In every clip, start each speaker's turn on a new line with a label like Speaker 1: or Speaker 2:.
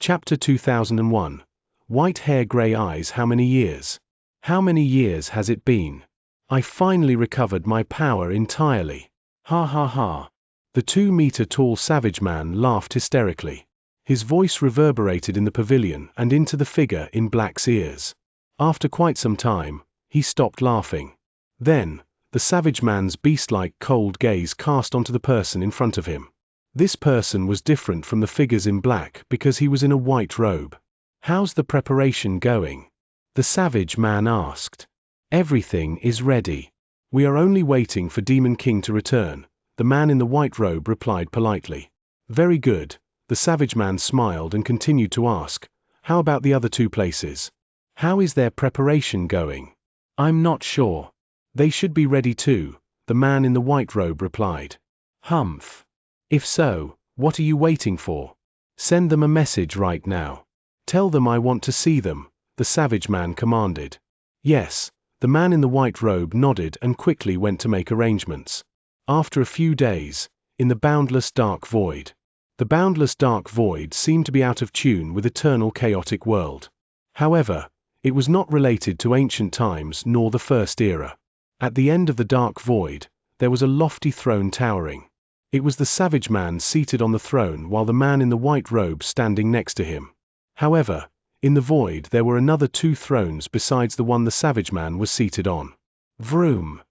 Speaker 1: Chapter 2001. White hair, grey eyes. How many years? How many years has it been? I finally recovered my power entirely. Ha ha ha. The 2-meter-tall savage man laughed hysterically. His voice reverberated in the pavilion and into the figure in black's ears. After quite some time, he stopped laughing. Then, the savage man's beast-like cold gaze cast onto the person in front of him. This person was different from the figures in black because he was in a white robe. How's the preparation going? The savage man asked. Everything is ready. We are only waiting for Demon King to return, the man in the white robe replied politely. Very good. The savage man smiled and continued to ask, how about the other 2 places? How is their preparation going? I'm not sure. They should be ready too, the man in the white robe replied. Humph. If so, what are you waiting for? Send them a message right now. Tell them I want to see them, the savage man commanded. Yes, the man in the white robe nodded and quickly went to make arrangements. After a few days, in the boundless dark void. The boundless dark void seemed to be out of tune with eternal chaotic world. However, it was not related to ancient times nor the first era. At the end of the dark void, there was a lofty throne towering. It was the savage man seated on the throne while the man in the white robe standing next to him. However, in the void there were another 2 thrones besides the one the savage man was seated on. Vroom.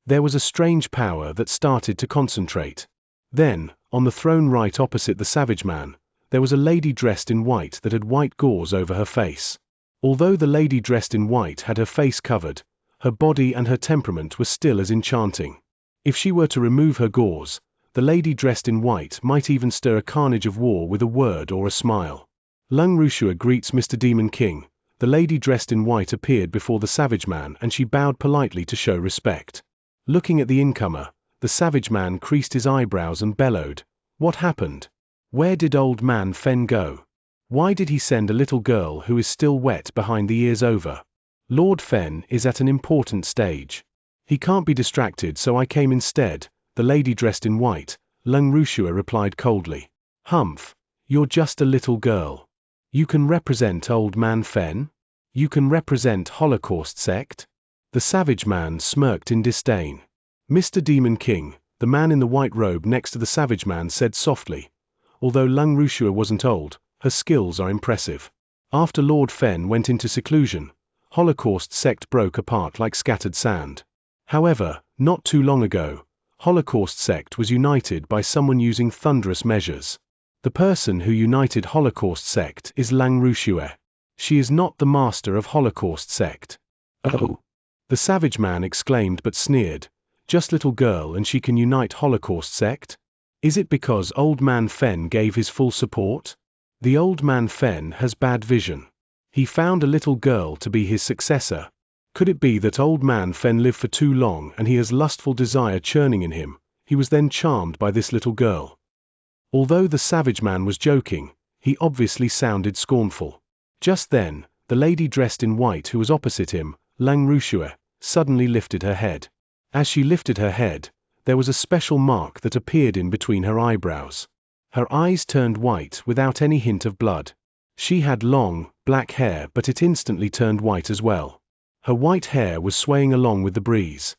Speaker 1: There was a strange power that started to concentrate. Then, on the throne right opposite the savage man, there was a lady dressed in white that had white gauze over her face. Although the lady dressed in white had her face covered, her body and her temperament were still as enchanting. If she were to remove her gauze, the lady dressed in white might even stir a carnage of war with a word or a smile. Lung Rushua greets Mr. Demon King. The lady dressed in white appeared before the savage man and she bowed politely to show respect. Looking at the incomer, the savage man creased his eyebrows and bellowed, "What happened? Where did old man Fen go? Why did he send a little girl who is still wet behind the ears over? Lord Fen is at an important stage. He can't be distracted, so I came instead," the lady dressed in white, Lung Rushua replied coldly. Humph, you're just a little girl. You can represent old man Fen? You can represent Holocaust sect? The savage man smirked in disdain. Mr. Demon King, the man in the white robe next to the savage man said softly, although Lung Rushua wasn't old, her skills are impressive. After Lord Fen went into seclusion, Holocaust sect broke apart like scattered sand. However, not too long ago, Holocaust sect was united by someone using thunderous measures. The person who united Holocaust sect is Lung Rushua. She is not the master of Holocaust sect. Oh! The savage man exclaimed but sneered. Just little girl and she can unite Holocaust sect? Is it because old man Fen gave his full support? The old man Fen has bad vision. He found a little girl to be his successor. Could it be that old man Fen lived for too long and he has lustful desire churning in him? He was then charmed by this little girl. Although the savage man was joking, he obviously sounded scornful. Just then, the lady dressed in white who was opposite him, Lung Rushua, suddenly lifted her head. As she lifted her head, there was a special mark that appeared in between her eyebrows. Her eyes turned white without any hint of blood. She had long, black hair, but it instantly turned white as well. Her white hair was swaying along with the breeze.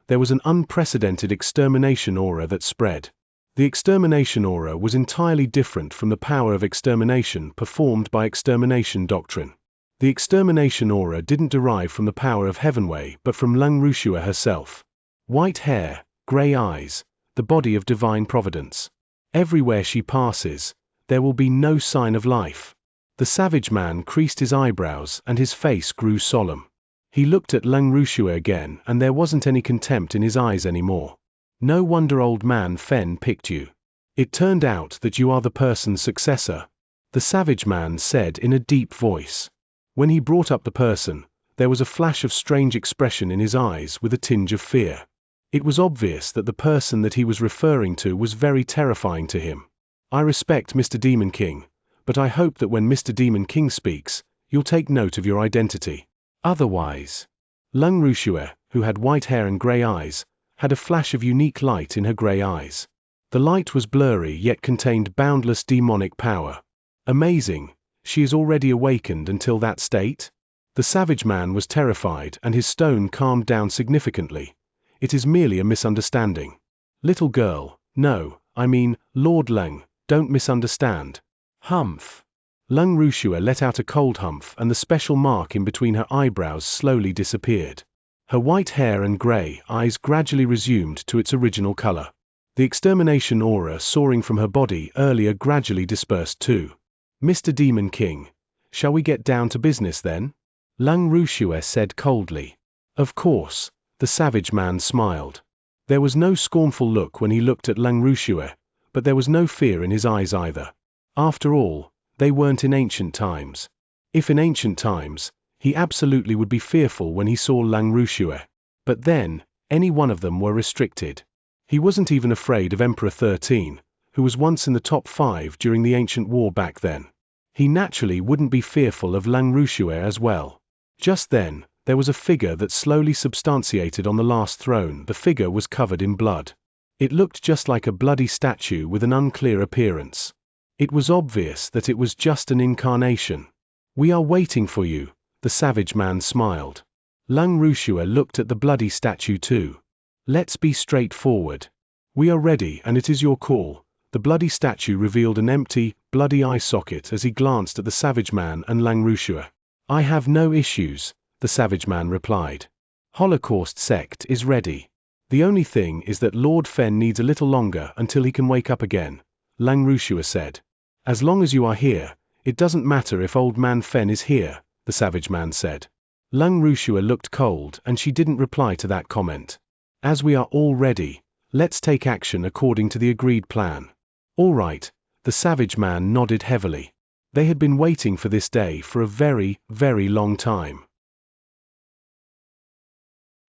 Speaker 1: There was an unprecedented extermination aura that spread. The extermination aura was entirely different from the power of extermination performed by extermination doctrine. The extermination aura didn't derive from the power of Heavenway but from Lung Rushua herself. White hair, grey eyes, the body of divine providence. Everywhere she passes, there will be no sign of life. The savage man creased his eyebrows and his face grew solemn. He looked at Lung Rushua again and there wasn't any contempt in his eyes anymore. No wonder old man Fen picked you. It turned out that you are the person's successor, the savage man said in a deep voice. When he brought up the person, there was a flash of strange expression in his eyes with a tinge of fear. It was obvious that the person that he was referring to was very terrifying to him. I respect Mr. Demon King, but I hope that when Mr. Demon King speaks, you'll take note of your identity. Otherwise, Lung Rushua, who had white hair and grey eyes, had a flash of unique light in her grey eyes. The light was blurry yet contained boundless demonic power. Amazing, she is already awakened until that state? The savage man was terrified and his stone calmed down significantly. It is merely a misunderstanding. Little girl, no, I mean, Lord Leng, don't misunderstand. Humph. Leng Rushua let out a cold humph and the special mark in between her eyebrows slowly disappeared. Her white hair and grey eyes gradually resumed to its original color. The extermination aura soaring from her body earlier gradually dispersed too. Mr. Demon King, shall we get down to business then? Leng Rushua said coldly. Of course, the savage man smiled. There was no scornful look when he looked at Leng Rushua, but there was no fear in his eyes either. After all, they weren't in ancient times. If in ancient times, he absolutely would be fearful when he saw Leng Rushua. But then, any one of them were restricted. He wasn't even afraid of Emperor 13, who was once in the top 5 during the ancient war back then. He naturally wouldn't be fearful of Leng Rushua as well. Just then, there was a figure that slowly substantiated on the last throne. The figure was covered in blood. It looked just like a bloody statue with an unclear appearance. It was obvious that it was just an incarnation. We are waiting for you, the savage man smiled. Leng Rushua looked at the bloody statue too. Let's be straightforward. We are ready and it is your call. The bloody statue revealed an empty, bloody eye socket as he glanced at the savage man and Leng Rushua. I have no issues, the savage man replied. Holocaust sect is ready. The only thing is that Lord Fen needs a little longer until he can wake up again, Leng Rushua said. As long as you are here, it doesn't matter if old man Fen is here, the savage man said. Leng Rushua looked cold and she didn't reply to that comment. As we are all ready, let's take action according to the agreed plan. All right, the savage man nodded heavily. They had been waiting for this day for a very, very long time.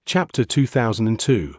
Speaker 1: Chapter 2002.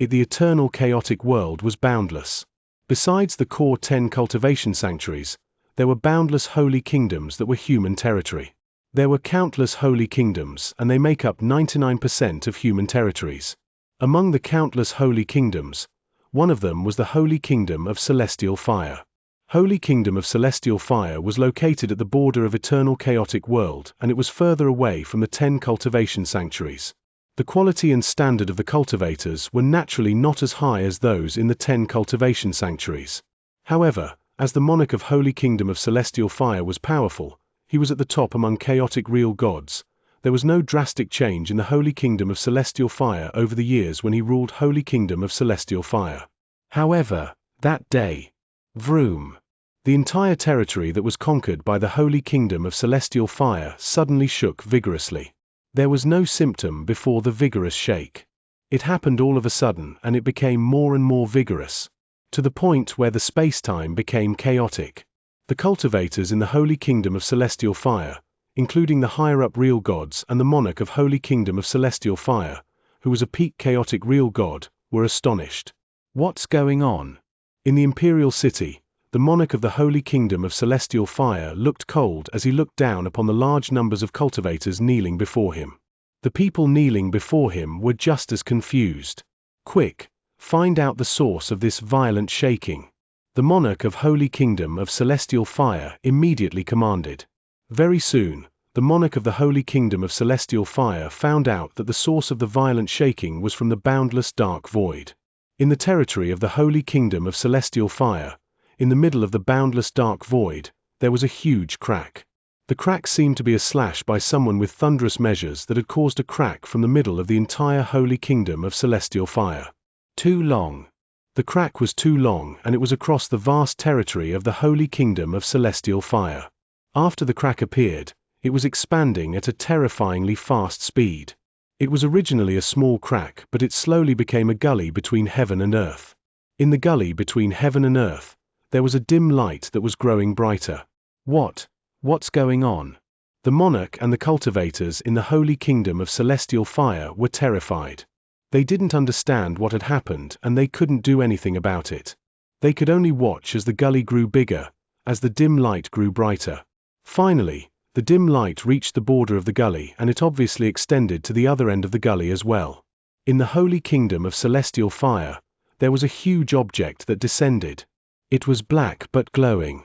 Speaker 1: The eternal chaotic world was boundless. Besides the core 10 cultivation sanctuaries, there were boundless holy kingdoms that were human territory. There were countless holy kingdoms and they make up 99% of human territories. Among the countless holy kingdoms, one of them was the Holy Kingdom of Celestial Fire. Holy Kingdom of Celestial Fire was located at the border of eternal chaotic world and it was further away from the 10 cultivation sanctuaries. The quality and standard of the cultivators were naturally not as high as those in the 10 cultivation sanctuaries. However, as the monarch of Holy Kingdom of Celestial Fire was powerful, he was at the top among chaotic real gods. There was no drastic change in the Holy Kingdom of Celestial Fire over the years when he ruled Holy Kingdom of Celestial Fire. However, that day, vroom, the entire territory that was conquered by the Holy Kingdom of Celestial Fire suddenly shook vigorously. There was no symptom before the vigorous shake. It happened all of a sudden and it became more and more vigorous, to the point where the space-time became chaotic. The cultivators in the Holy Kingdom of Celestial Fire, including the higher-up real gods and the monarch of Holy Kingdom of Celestial Fire, who was a peak chaotic real god, were astonished. What's going on? In the Imperial City, the monarch of the Holy Kingdom of Celestial Fire looked cold as he looked down upon the large numbers of cultivators kneeling before him. The people kneeling before him were just as confused. Quick, find out the source of this violent shaking. The monarch of Holy Kingdom of Celestial Fire immediately commanded. Very soon, the monarch of the Holy Kingdom of Celestial Fire found out that the source of the violent shaking was from the boundless dark void. In the territory of the Holy Kingdom of Celestial Fire, in the middle of the boundless dark void, there was a huge crack. The crack seemed to be a slash by someone with thunderous measures that had caused a crack from the middle of the entire Holy Kingdom of Celestial Fire. Too long. The crack was too long and it was across the vast territory of the Holy Kingdom of Celestial Fire. After the crack appeared, it was expanding at a terrifyingly fast speed. It was originally a small crack, but it slowly became a gully between heaven and earth. In the gully between heaven and earth, there was a dim light that was growing brighter. What's going on? The monarch and the cultivators in the Holy Kingdom of Celestial Fire were terrified. They didn't understand what had happened and they couldn't do anything about it. They could only watch as the gully grew bigger, as the dim light grew brighter. Finally, the dim light reached the border of the gully and it obviously extended to the other end of the gully as well. In the Holy Kingdom of Celestial Fire, there was a huge object that descended. It was black but glowing.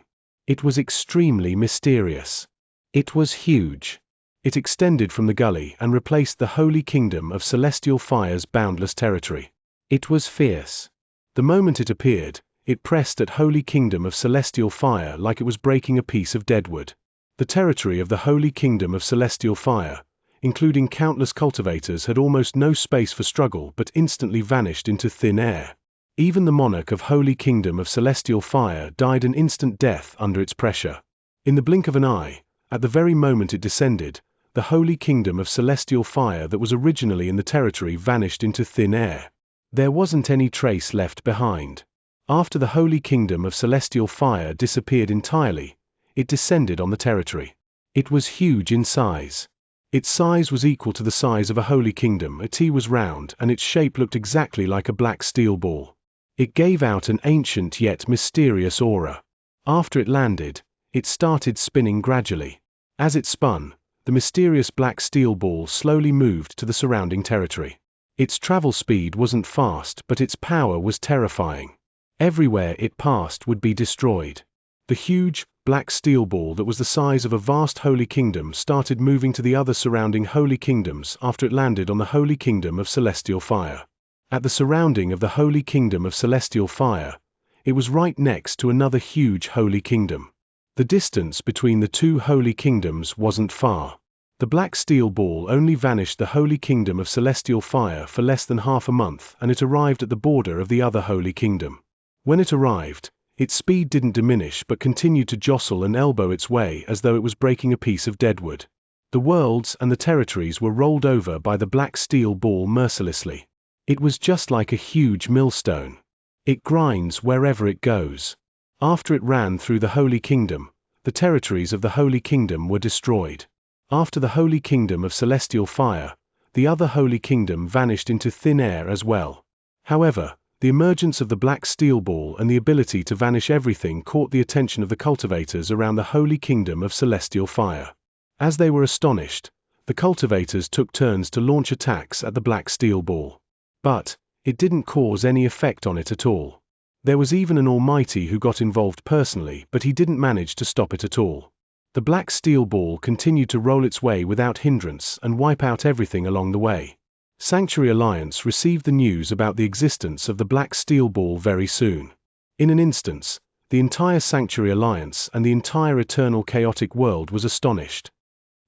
Speaker 1: It was extremely mysterious. It was huge. It extended from the gully and replaced the holy kingdom of celestial fire's boundless territory. It was fierce. The moment it appeared, it pressed at holy kingdom of celestial fire like it was breaking a piece of deadwood. The territory of the holy kingdom of celestial fire, including countless cultivators, had almost no space for struggle but instantly vanished into thin air. Even the monarch of holy kingdom of celestial fire died an instant death under its pressure. In the blink of an eye, at the very moment it descended, the holy kingdom of celestial fire that was originally in the territory vanished into thin air. There wasn't any trace left behind. After the holy kingdom of celestial fire disappeared entirely, it descended on the territory. It was huge in size. Its size was equal to the size of a holy kingdom. It was round, and its shape looked exactly like a black steel ball. It gave out an ancient yet mysterious aura. After it landed, it started spinning gradually. As it spun, the mysterious black steel ball slowly moved to the surrounding territory. Its travel speed wasn't fast, but its power was terrifying. Everywhere it passed would be destroyed. The huge, black steel ball that was the size of a vast holy kingdom started moving to the other surrounding holy kingdoms after it landed on the holy kingdom of celestial fire. At the surrounding of the holy kingdom of celestial fire, it was right next to another huge holy kingdom. The distance between the two holy kingdoms wasn't far. The black steel ball only vanished the holy kingdom of celestial fire for less than half a month, and it arrived at the border of the other holy kingdom. When it arrived, its speed didn't diminish but continued to jostle and elbow its way as though it was breaking a piece of deadwood. The worlds and the territories were rolled over by the black steel ball mercilessly. It was just like a huge millstone. It grinds wherever it goes. After it ran through the holy kingdom, the territories of the holy kingdom were destroyed. After the holy kingdom of celestial fire, the other holy kingdom vanished into thin air as well. However, the emergence of the black steel ball and the ability to vanish everything caught the attention of the cultivators around the holy kingdom of celestial fire. As they were astonished, the cultivators took turns to launch attacks at the black steel ball. But it didn't cause any effect on it at all. There was even an almighty who got involved personally, but he didn't manage to stop it at all. The black steel ball continued to roll its way without hindrance and wipe out everything along the way. Sanctuary Alliance received the news about the existence of the black steel ball very soon. In an instant, the entire Sanctuary Alliance and the entire eternal chaotic world was astonished.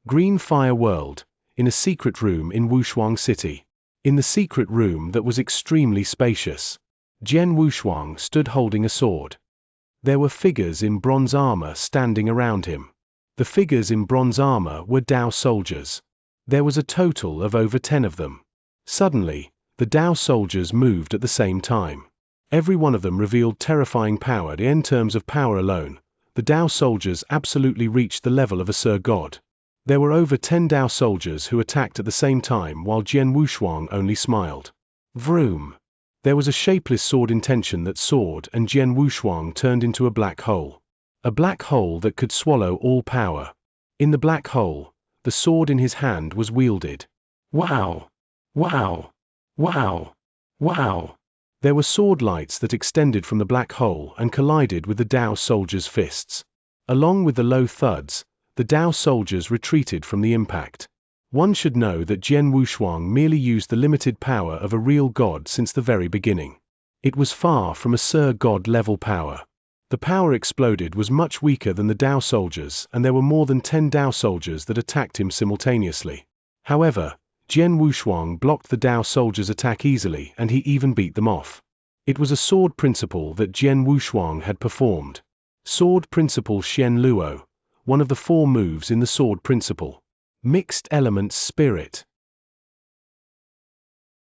Speaker 1: Green Fire World, in a secret room in Wushuang City. In the secret room that was extremely spacious, Jian Wushuang stood holding a sword. There were figures in bronze armor standing around him. The figures in bronze armor were Dao soldiers. There was a total of over 10 of them. Suddenly, the Dao soldiers moved at the same time. Every one of them revealed terrifying power. In terms of power alone, the Dao soldiers absolutely reached the level of a Sir God. There were over 10 Dao soldiers who attacked at the same time while Jian Wushuang only smiled. Vroom! There was a shapeless sword intention that soared, and Jian Wushuang turned into a black hole. A black hole that could swallow all power. In the black hole, the sword in his hand was wielded. Wow! Wow! Wow! Wow! There were sword lights that extended from the black hole and collided with the Dao soldiers' fists. Along with the low thuds, the Dao soldiers retreated from the impact. One should know that Jian Wushuang merely used the limited power of a real god since the very beginning. It was far from a Sir God level power. The power exploded was much weaker than the Dao soldiers, and there were more than 10 Dao soldiers that attacked him simultaneously. However, Jian Wushuang blocked the Dao soldiers' attack easily, and he even beat them off. It was a sword principle that Jian Wushuang had performed. Sword principle Xian Luo, one of the 4 moves in the sword principle. Mixed Elements Spirit.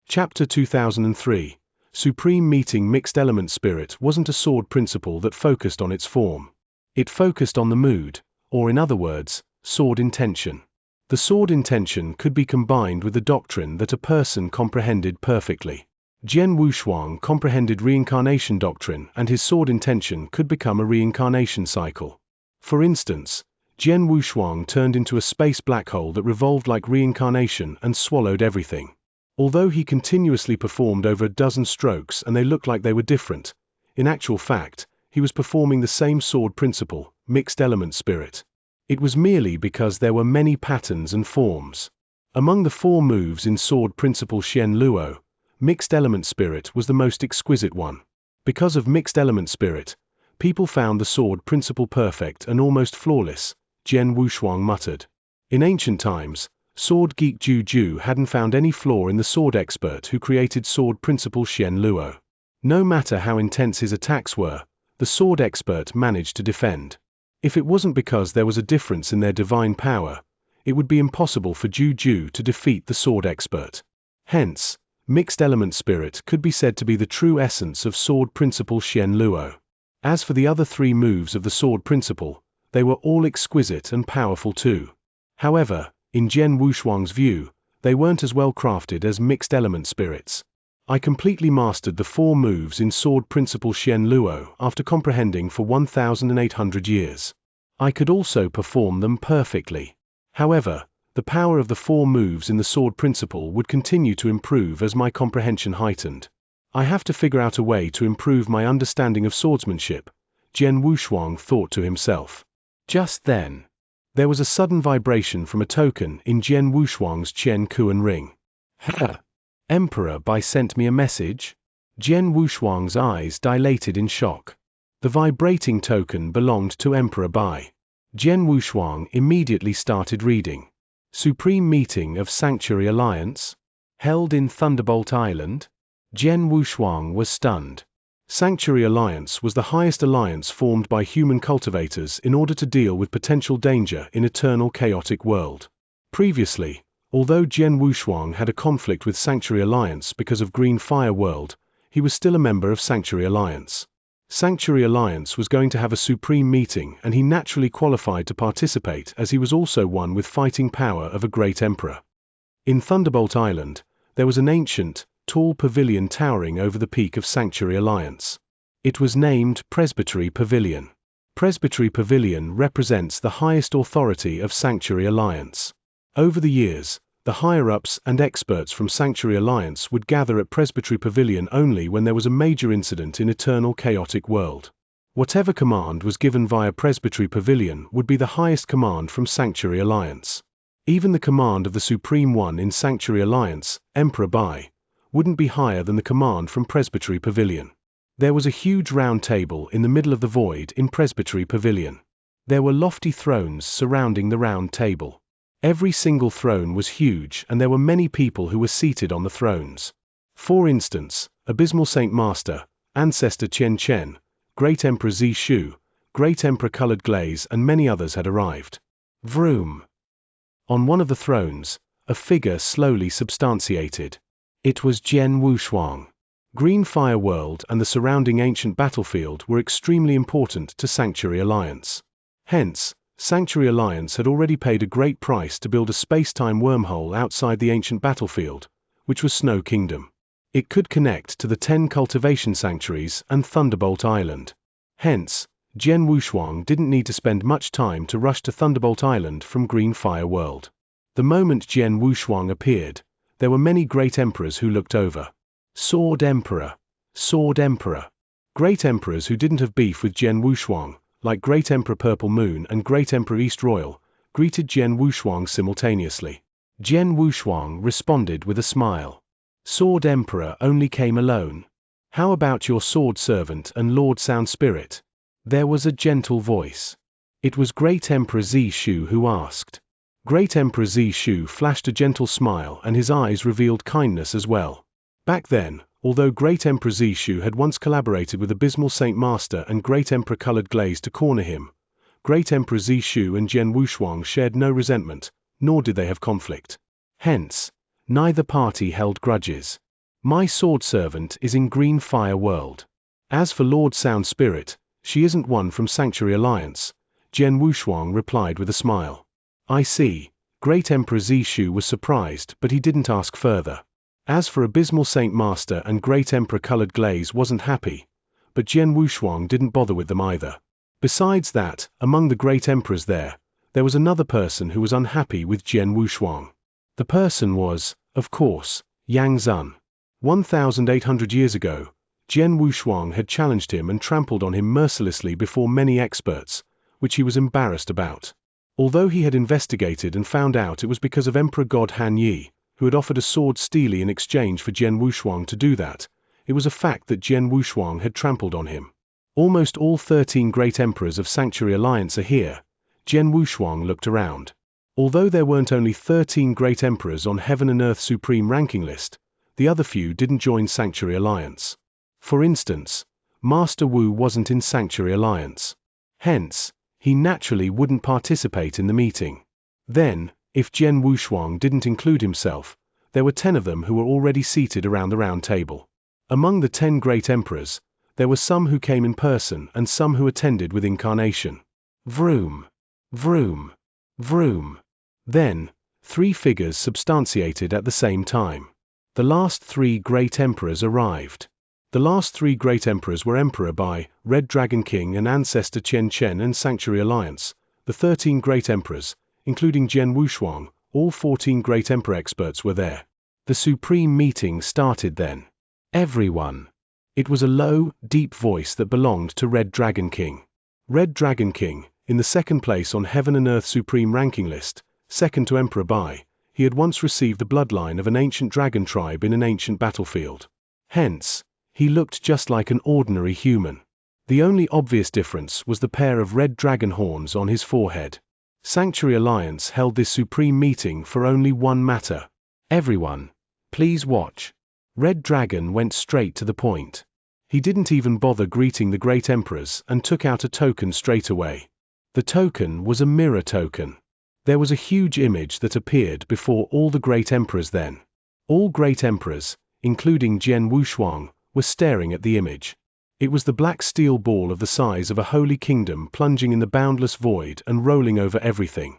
Speaker 1: Chapter 2003. Supreme Meeting. Mixed Element Spirit wasn't a sword principle that focused on its form. It focused on the mood, or in other words, sword intention. The sword intention could be combined with the doctrine that a person comprehended perfectly. Jian Wushuang comprehended reincarnation doctrine, and his sword intention could become a reincarnation cycle. For instance, Jian Wushuang turned into a space black hole that revolved like reincarnation and swallowed everything. Although he continuously performed over a dozen strokes and they looked like they were different, in actual fact, he was performing the same sword principle, mixed element spirit. It was merely because there were many patterns and forms. Among the 4 moves in sword principle Xian Luo, mixed element spirit was the most exquisite one. Because of mixed element spirit, people found the sword principle perfect and almost flawless, Jian Wushuang muttered. In ancient times, sword geek Ju hadn't found any flaw in the sword expert who created sword principle Xian Luo. No matter how intense his attacks were, the sword expert managed to defend. If it wasn't because there was a difference in their divine power, it would be impossible for Ju to defeat the sword expert. Hence, mixed element spirit could be said to be the true essence of sword principle Xian Luo. As for the other 3 moves of the sword principle, they were all exquisite and powerful too. However, in Jian Wushuang's view, they weren't as well crafted as mixed element spirits. I completely mastered the 4 moves in sword principle Xian Luo after comprehending for 1,800 years. I could also perform them perfectly. However, the power of the 4 moves in the sword principle would continue to improve as my comprehension heightened. I have to figure out a way to improve my understanding of swordsmanship, Jian Wushuang thought to himself. Just then, there was a sudden vibration from a token in Jian Wushuang's Qian Kuan ring. Ha! Emperor Bai sent me a message? Jian Wushuang's eyes dilated in shock. The vibrating token belonged to Emperor Bai. Jian Wushuang immediately started reading. Supreme Meeting of Sanctuary Alliance? Held in Thunderbolt Island? Jian Wushuang was stunned. Sanctuary Alliance was the highest alliance formed by human cultivators in order to deal with potential danger in eternal chaotic world. Previously, although Jian Wushuang had a conflict with Sanctuary Alliance because of Green Fire World, he was still a member of Sanctuary Alliance. Sanctuary Alliance was going to have a supreme meeting and he naturally qualified to participate as he was also one with fighting power of a great emperor. In Thunderbolt Island, there was an ancient, tall pavilion towering over the peak of Sanctuary Alliance. It was named Presbytery Pavilion. Presbytery Pavilion represents the highest authority of Sanctuary Alliance. Over the years, the higher-ups and experts from Sanctuary Alliance would gather at Presbytery Pavilion only when there was a major incident in eternal chaotic world. Whatever command was given via Presbytery Pavilion would be the highest command from Sanctuary Alliance. Even the command of the Supreme One in Sanctuary Alliance, Emperor Bai, wouldn't be higher than the command from Presbytery Pavilion. There was a huge round table in the middle of the void in Presbytery Pavilion. There were lofty thrones surrounding the round table. Every single throne was huge and there were many people who were seated on the thrones. For instance, Abysmal Saint Master, Ancestor Chen, Great Emperor Zishu, Great Emperor Colored Glaze and many others had arrived. Vroom! On one of the thrones, a figure slowly substantiated. It was Jian Wushuang. Green Fire World and the surrounding ancient battlefield were extremely important to Sanctuary Alliance. Hence, Sanctuary Alliance had already paid a great price to build a space-time wormhole outside the ancient battlefield, which was Snow Kingdom. It could connect to the 10 cultivation sanctuaries and Thunderbolt Island. Hence, Jian Wushuang didn't need to spend much time to rush to Thunderbolt Island from Green Fire World. The moment Jian Wushuang appeared, there were many great emperors who looked over. Sword Emperor. Sword Emperor. Great emperors who didn't have beef with Jian Wushuang, like Great Emperor Purple Moon and Great Emperor East Royal, greeted Jian Wushuang simultaneously. Jian Wushuang responded with a smile. Sword Emperor only came alone. How about your sword servant and Lord Sound Spirit? There was a gentle voice. It was Great Emperor Zishu who asked. Great Emperor Zishu flashed a gentle smile and his eyes revealed kindness as well. Back then, although Great Emperor Zishu had once collaborated with Abysmal Saint Master and Great Emperor Colored Glaze to corner him, Great Emperor Zishu and Jian Wushuang shared no resentment, nor did they have conflict. Hence, neither party held grudges. My sword servant is in Green Fire World. As for Lord Sound Spirit, she isn't one from Sanctuary Alliance, Jian Wushuang replied with a smile. I see. Great Emperor Zishu was surprised, but he didn't ask further. As for Abysmal Saint Master and Great Emperor Colored Glaze wasn't happy, but Jian Wushuang didn't bother with them either. Besides that, among the great emperors there was another person who was unhappy with Jian Wushuang. The person was, of course, Yang Zun. 1,800 years ago, Jian Wushuang had challenged him and trampled on him mercilessly before many experts, which he was embarrassed about. Although he had investigated and found out it was because of Emperor God Han Yi, who had offered a sword Steely in exchange for Jian Wushuang to do that, it was a fact that Jian Wushuang had trampled on him. Almost all 13 great emperors of Sanctuary Alliance are here. Jian Wushuang looked around. Although there weren't only 13 great emperors on Heaven and Earth Supreme ranking list, the other few didn't join Sanctuary Alliance. For instance, Master Wu wasn't in Sanctuary Alliance. Hence, he naturally wouldn't participate in the meeting. Then, if Jian Wushuang didn't include himself, there were 10 of them who were already seated around the round table. Among the 10 great emperors, there were some who came in person and some who attended with incarnation. Vroom, vroom, vroom. Then, 3 figures substantiated at the same time. The last 3 great emperors arrived. The last 3 great emperors were Emperor Bai, Red Dragon King and Ancestor Qian and Sanctuary Alliance. The 13 great emperors, including Jian Wushuang, all 14 great emperor experts were there. The supreme meeting started then. Everyone. It was a low, deep voice that belonged to Red Dragon King. Red Dragon King, in the second place on Heaven and Earth Supreme ranking list, second to Emperor Bai, he had once received the bloodline of an ancient dragon tribe in an ancient battlefield. Hence, he looked just like an ordinary human. The only obvious difference was the pair of red dragon horns on his forehead. Sanctuary Alliance held this supreme meeting for only one matter. Everyone, please watch. Red Dragon went straight to the point. He didn't even bother greeting the great emperors and took out a token straight away. The token was a mirror token. There was a huge image that appeared before all the great emperors then. All great emperors, including Jian Wushuang, were staring at the image. It was the black steel ball of the size of a holy kingdom plunging in the boundless void and rolling over everything.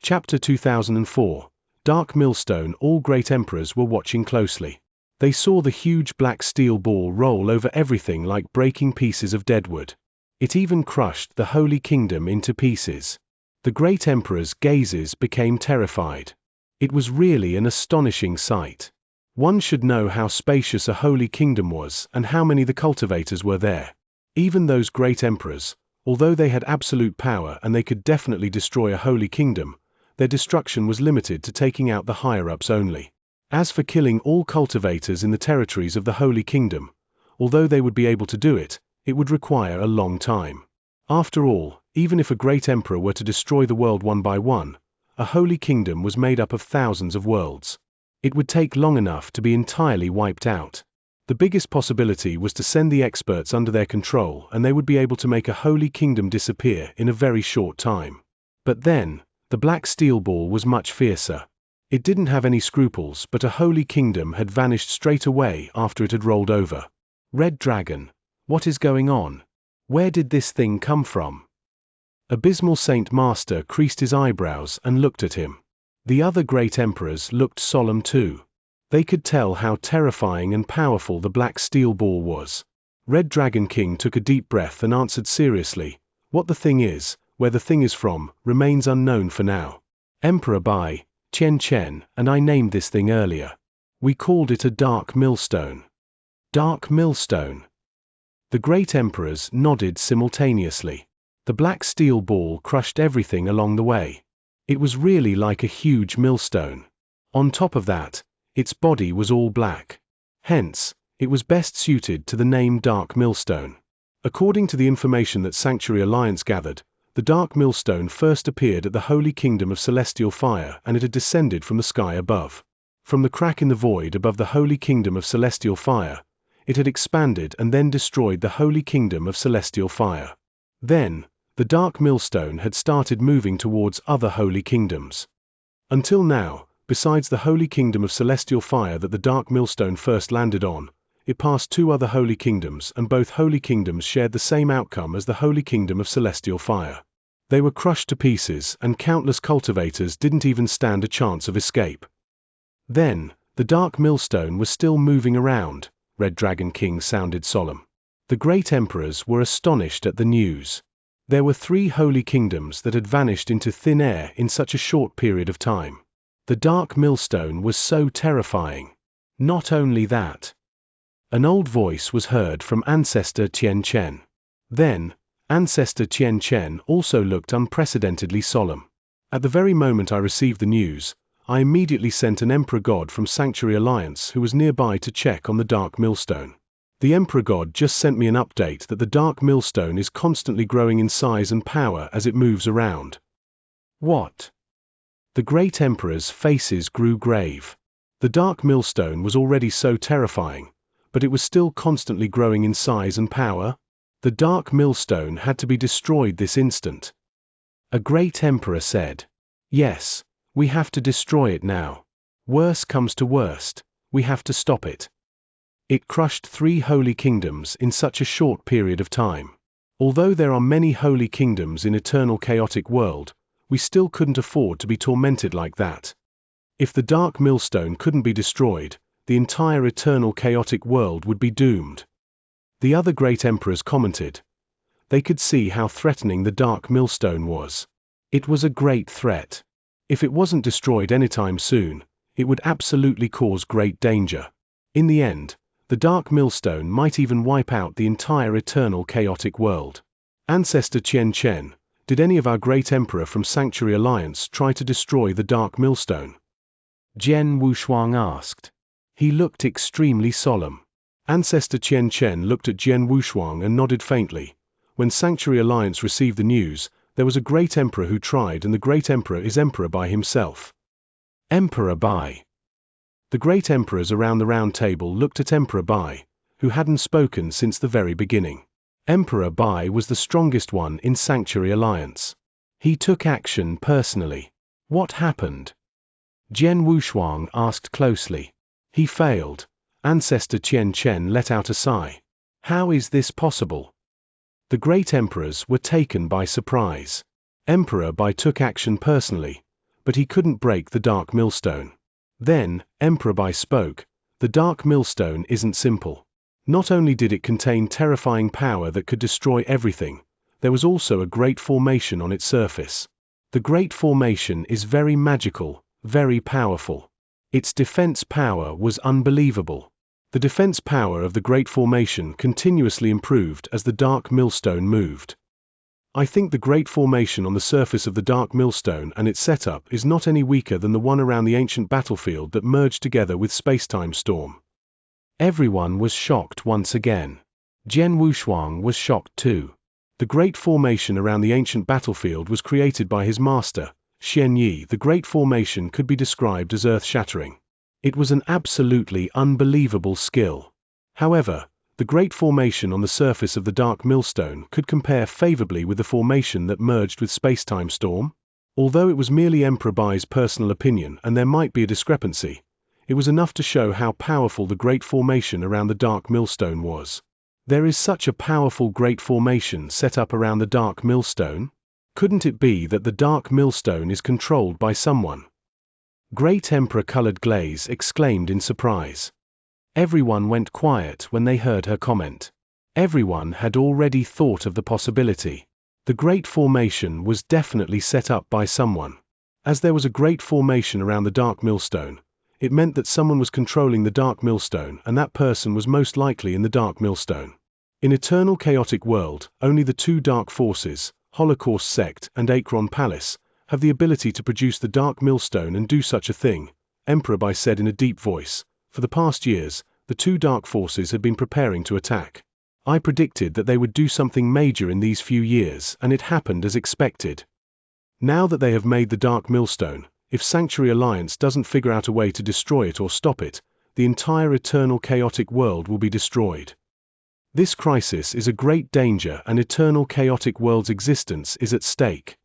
Speaker 1: Chapter 2004. Dark Millstone. All great emperors were watching closely. They saw the huge black steel ball roll over everything like breaking pieces of deadwood. It even crushed the holy kingdom into pieces. The great emperor's gazes became terrified. It was really an astonishing sight. One should know how spacious a holy kingdom was and how many the cultivators were there. Even those great emperors, although they had absolute power and they could definitely destroy a holy kingdom, their destruction was limited to taking out the higher-ups only. As for killing all cultivators in the territories of the holy kingdom, although they would be able to do it, it would require a long time. After all, even if a great emperor were to destroy the world one by one, a holy kingdom was made up of thousands of worlds. It would take long enough to be entirely wiped out. The biggest possibility was to send the experts under their control and they would be able to make a holy kingdom disappear in a very short time. But then, the black steel ball was much fiercer. It didn't have any scruples, but a holy kingdom had vanished straight away after it had rolled over. Red Dragon, what is going on? Where did this thing come from? Abysmal Saint Master creased his eyebrows and looked at him. The other great emperors looked solemn too. They could tell how terrifying and powerful the black steel ball was. Red Dragon King took a deep breath and answered seriously, "What the thing is, where the thing is from, remains unknown for now. Emperor Bai, Qian, and I named this thing earlier. We called it a dark millstone." Dark millstone. The great emperors nodded simultaneously. The black steel ball crushed everything along the way. It was really like a huge millstone. On top of that, its body was all black. Hence, it was best suited to the name Dark Millstone. According to the information that Sanctuary Alliance gathered, the Dark Millstone first appeared at the Holy Kingdom of Celestial Fire and it had descended from the sky above. From the crack in the void above the Holy Kingdom of Celestial Fire, it had expanded and then destroyed the Holy Kingdom of Celestial Fire. Then, the Dark Millstone had started moving towards other holy kingdoms. Until now, besides the Holy Kingdom of Celestial Fire that the Dark Millstone first landed on, it passed 2 other holy kingdoms and both holy kingdoms shared the same outcome as the Holy Kingdom of Celestial Fire. They were crushed to pieces and countless cultivators didn't even stand a chance of escape. Then, the Dark Millstone was still moving around. Red Dragon King sounded solemn. The great emperors were astonished at the news. There were 3 holy kingdoms that had vanished into thin air in such a short period of time. The Dark Millstone was so terrifying. Not only that. An old voice was heard from Ancestor Qian. Then, Ancestor Xianxia also looked unprecedentedly solemn. At the very moment I received the news, I immediately sent an Emperor God from Sanctuary Alliance who was nearby to check on the Dark Millstone. The Emperor God just sent me an update that the Dark Millstone is constantly growing in size and power as it moves around. What? The great Emperor's faces grew grave. The Dark Millstone was already so terrifying, but it was still constantly growing in size and power? The Dark Millstone had to be destroyed this instant. A great Emperor said, "Yes, we have to destroy it now. Worse comes to worst, we have to stop it." It crushed 3 holy kingdoms in such a short period of time. Although there are many holy kingdoms in eternal chaotic world, we still couldn't afford to be tormented like that. If the Dark Millstone couldn't be destroyed, the entire eternal chaotic world would be doomed. The other great emperors commented. They could see how threatening the Dark Millstone was. It was a great threat. If it wasn't destroyed anytime soon, it would absolutely cause great danger. In the end, the Dark Millstone might even wipe out the entire eternal chaotic world. Ancestor Xianxia, did any of our great emperor from Sanctuary Alliance try to destroy the Dark Millstone? Jian Wushuang asked. He looked extremely solemn. Ancestor Xianxia looked at Jian Wushuang and nodded faintly. When Sanctuary Alliance received the news, there was a great emperor who tried, and the great emperor is Emperor Bai himself. Emperor Bai. The great emperors around the round table looked at Emperor Bai, who hadn't spoken since the very beginning. Emperor Bai was the strongest one in Sanctuary Alliance. He took action personally. What happened? Jian Wushuang asked closely. He failed. Ancestor Xianxia let out a sigh. How is this possible? The great emperors were taken by surprise. Emperor Bai took action personally, but he couldn't break the Dark Millstone. Then, Emperor Bai spoke. The Dark Millstone isn't simple. Not only did it contain terrifying power that could destroy everything, there was also a great formation on its surface. The great formation is very magical, very powerful. Its defense power was unbelievable. The defense power of the great formation continuously improved as the Dark Millstone moved. I think the great formation on the surface of the Dark Millstone and its setup is not any weaker than the one around the ancient battlefield that merged together with Spacetime Storm. Everyone was shocked once again. Jian Wushuang was shocked too. The great formation around the ancient battlefield was created by his master, Xianxia. The great formation could be described as earth-shattering. It was an absolutely unbelievable skill. However, the great formation on the surface of the Dark Millstone could compare favorably with the formation that merged with Spacetime Storm. Although it was merely Emperor Bai's personal opinion and there might be a discrepancy, it was enough to show how powerful the great formation around the Dark Millstone was. There is such a powerful great formation set up around the Dark Millstone? Couldn't it be that the Dark Millstone is controlled by someone? Great Emperor Colored Glaze exclaimed in surprise. Everyone went quiet when they heard her comment. Everyone had already thought of the possibility. The great formation was definitely set up by someone. As there was a great formation around the Dark Millstone, it meant that someone was controlling the Dark Millstone, and that person was most likely in the Dark Millstone. In Eternal Chaotic World, only the 2 dark forces, Holocaust Sect and Akron Palace, have the ability to produce the Dark Millstone and do such a thing, Emperor Bai said in a deep voice. For the past years, the 2 dark forces had been preparing to attack. I predicted that they would do something major in these few years, and it happened as expected. Now that they have made the Dark Millstone, if Sanctuary Alliance doesn't figure out a way to destroy it or stop it, the entire eternal chaotic world will be destroyed. This crisis is a great danger, and eternal chaotic world's existence is at stake.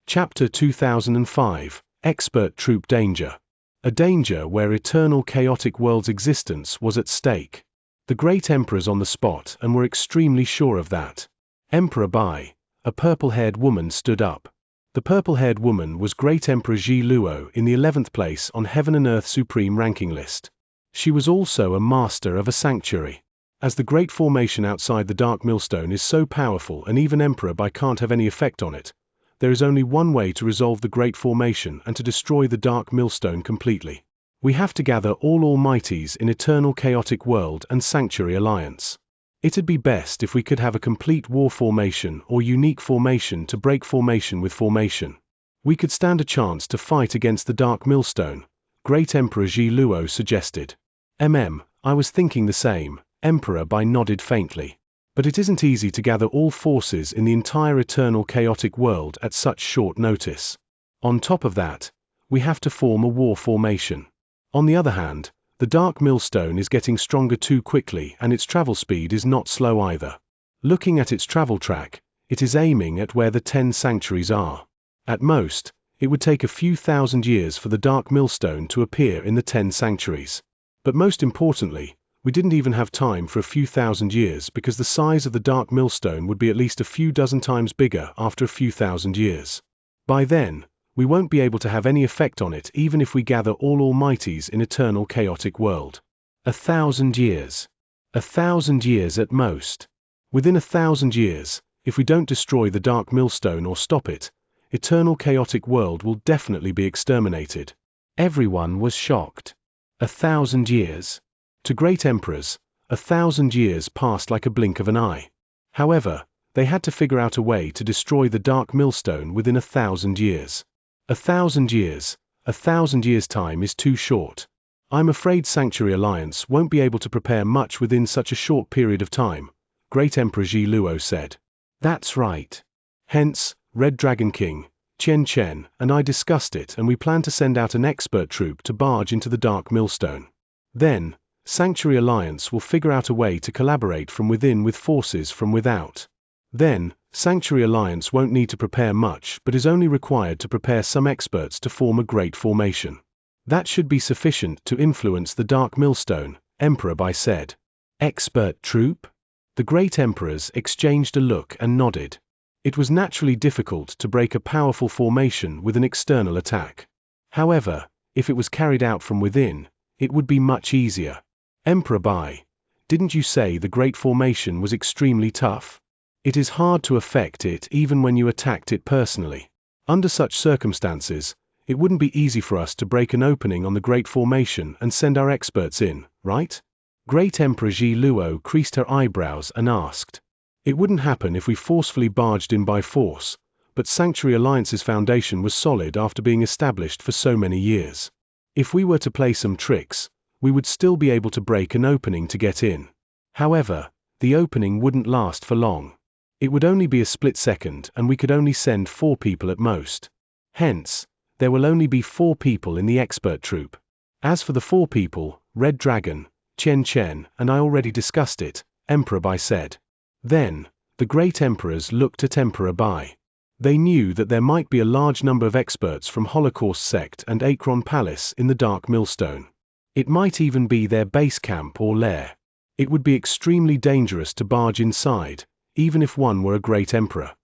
Speaker 1: Chapter 2005, Expert Troop Danger. A danger where eternal chaotic world's existence was at stake. The great emperors on the spot and were extremely sure of that. Emperor Bai, a purple-haired woman, stood up. The purple-haired woman was Great Emperor Zhi Luo in the 11th place on Heaven and Earth Supreme ranking list. She was also a master of a sanctuary. As the great formation outside the Dark Millstone is so powerful and even Emperor Bai can't have any effect on it, there is only one way to resolve the great formation and to destroy the Dark Millstone completely. We have to gather all Almighties in Eternal Chaotic World and Sanctuary Alliance. It'd be best if we could have a complete war formation or unique formation to break formation with formation. We could stand a chance to fight against the Dark Millstone, Great Emperor Ji Luo suggested. I was thinking the same, Emperor Bai nodded faintly. But it isn't easy to gather all forces in the entire eternal chaotic world at such short notice. On top of that, we have to form a war formation. On the other hand, the Dark Millstone is getting stronger too quickly and its travel speed is not slow either. Looking at its travel track, it is aiming at where the 10 sanctuaries are. At most, it would take a few thousand years for the Dark Millstone to appear in the 10 sanctuaries. But most importantly, we didn't even have time for a few thousand years because the size of the Dark Millstone would be at least a few dozen times bigger after a few thousand years. By then, we won't be able to have any effect on it even if we gather all almighties in eternal chaotic world. 1,000 years. 1,000 years at most. Within 1,000 years, if we don't destroy the Dark Millstone or stop it, eternal chaotic world will definitely be exterminated. Everyone was shocked. 1,000 years. To great emperors, 1,000 years passed like a blink of an eye. However, they had to figure out a way to destroy the Dark Millstone within 1,000 years. 1,000 years. 1,000 years' time is too short. I'm afraid Sanctuary Alliance won't be able to prepare much within such a short period of time, Great Emperor Ji Luo said. That's right. Hence, Red Dragon King, Xianxia, and I discussed it and we plan to send out an expert troop to barge into the Dark Millstone. Then, Sanctuary Alliance will figure out a way to collaborate from within with forces from without. Then, Sanctuary Alliance won't need to prepare much but is only required to prepare some experts to form a great formation. That should be sufficient to influence the Dark Millstone, Emperor Bai said. Expert troop? The great emperors exchanged a look and nodded. It was naturally difficult to break a powerful formation with an external attack. However, if it was carried out from within, it would be much easier. Emperor Bai, didn't you say the Great Formation was extremely tough? It is hard to affect it even when you attacked it personally. Under such circumstances, it wouldn't be easy for us to break an opening on the Great Formation and send our experts in, right? Great Emperor Ji Luo creased her eyebrows and asked. It wouldn't happen if we forcefully barged in by force, but Sanctuary Alliance's foundation was solid after being established for so many years. If we were to play some tricks, we would still be able to break an opening to get in. However, the opening wouldn't last for long. It would only be a split second and we could only send 4 people at most. Hence, there will only be 4 people in the expert troop. As for the 4 people, Red Dragon, Xianxia, and I already discussed it, Emperor Bai said. Then, the great emperors looked at Emperor Bai. They knew that there might be a large number of experts from Holocaust Sect and Akron Palace in the Dark Millstone. It might even be their base camp or lair. It would be extremely dangerous to barge inside, even if one were a great emperor.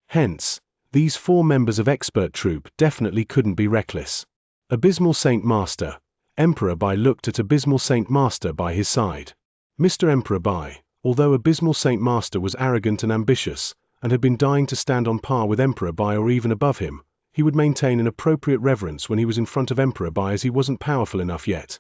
Speaker 1: Hence, these 4 members of expert troop definitely couldn't be reckless. Abysmal Saint Master, Emperor Bai looked at Abysmal Saint Master by his side. Mr. Emperor Bai, although Abysmal Saint Master was arrogant and ambitious, and had been dying to stand on par with Emperor Bai or even above him, he would maintain an appropriate reverence when he was in front of Emperor Bai as he wasn't powerful enough yet.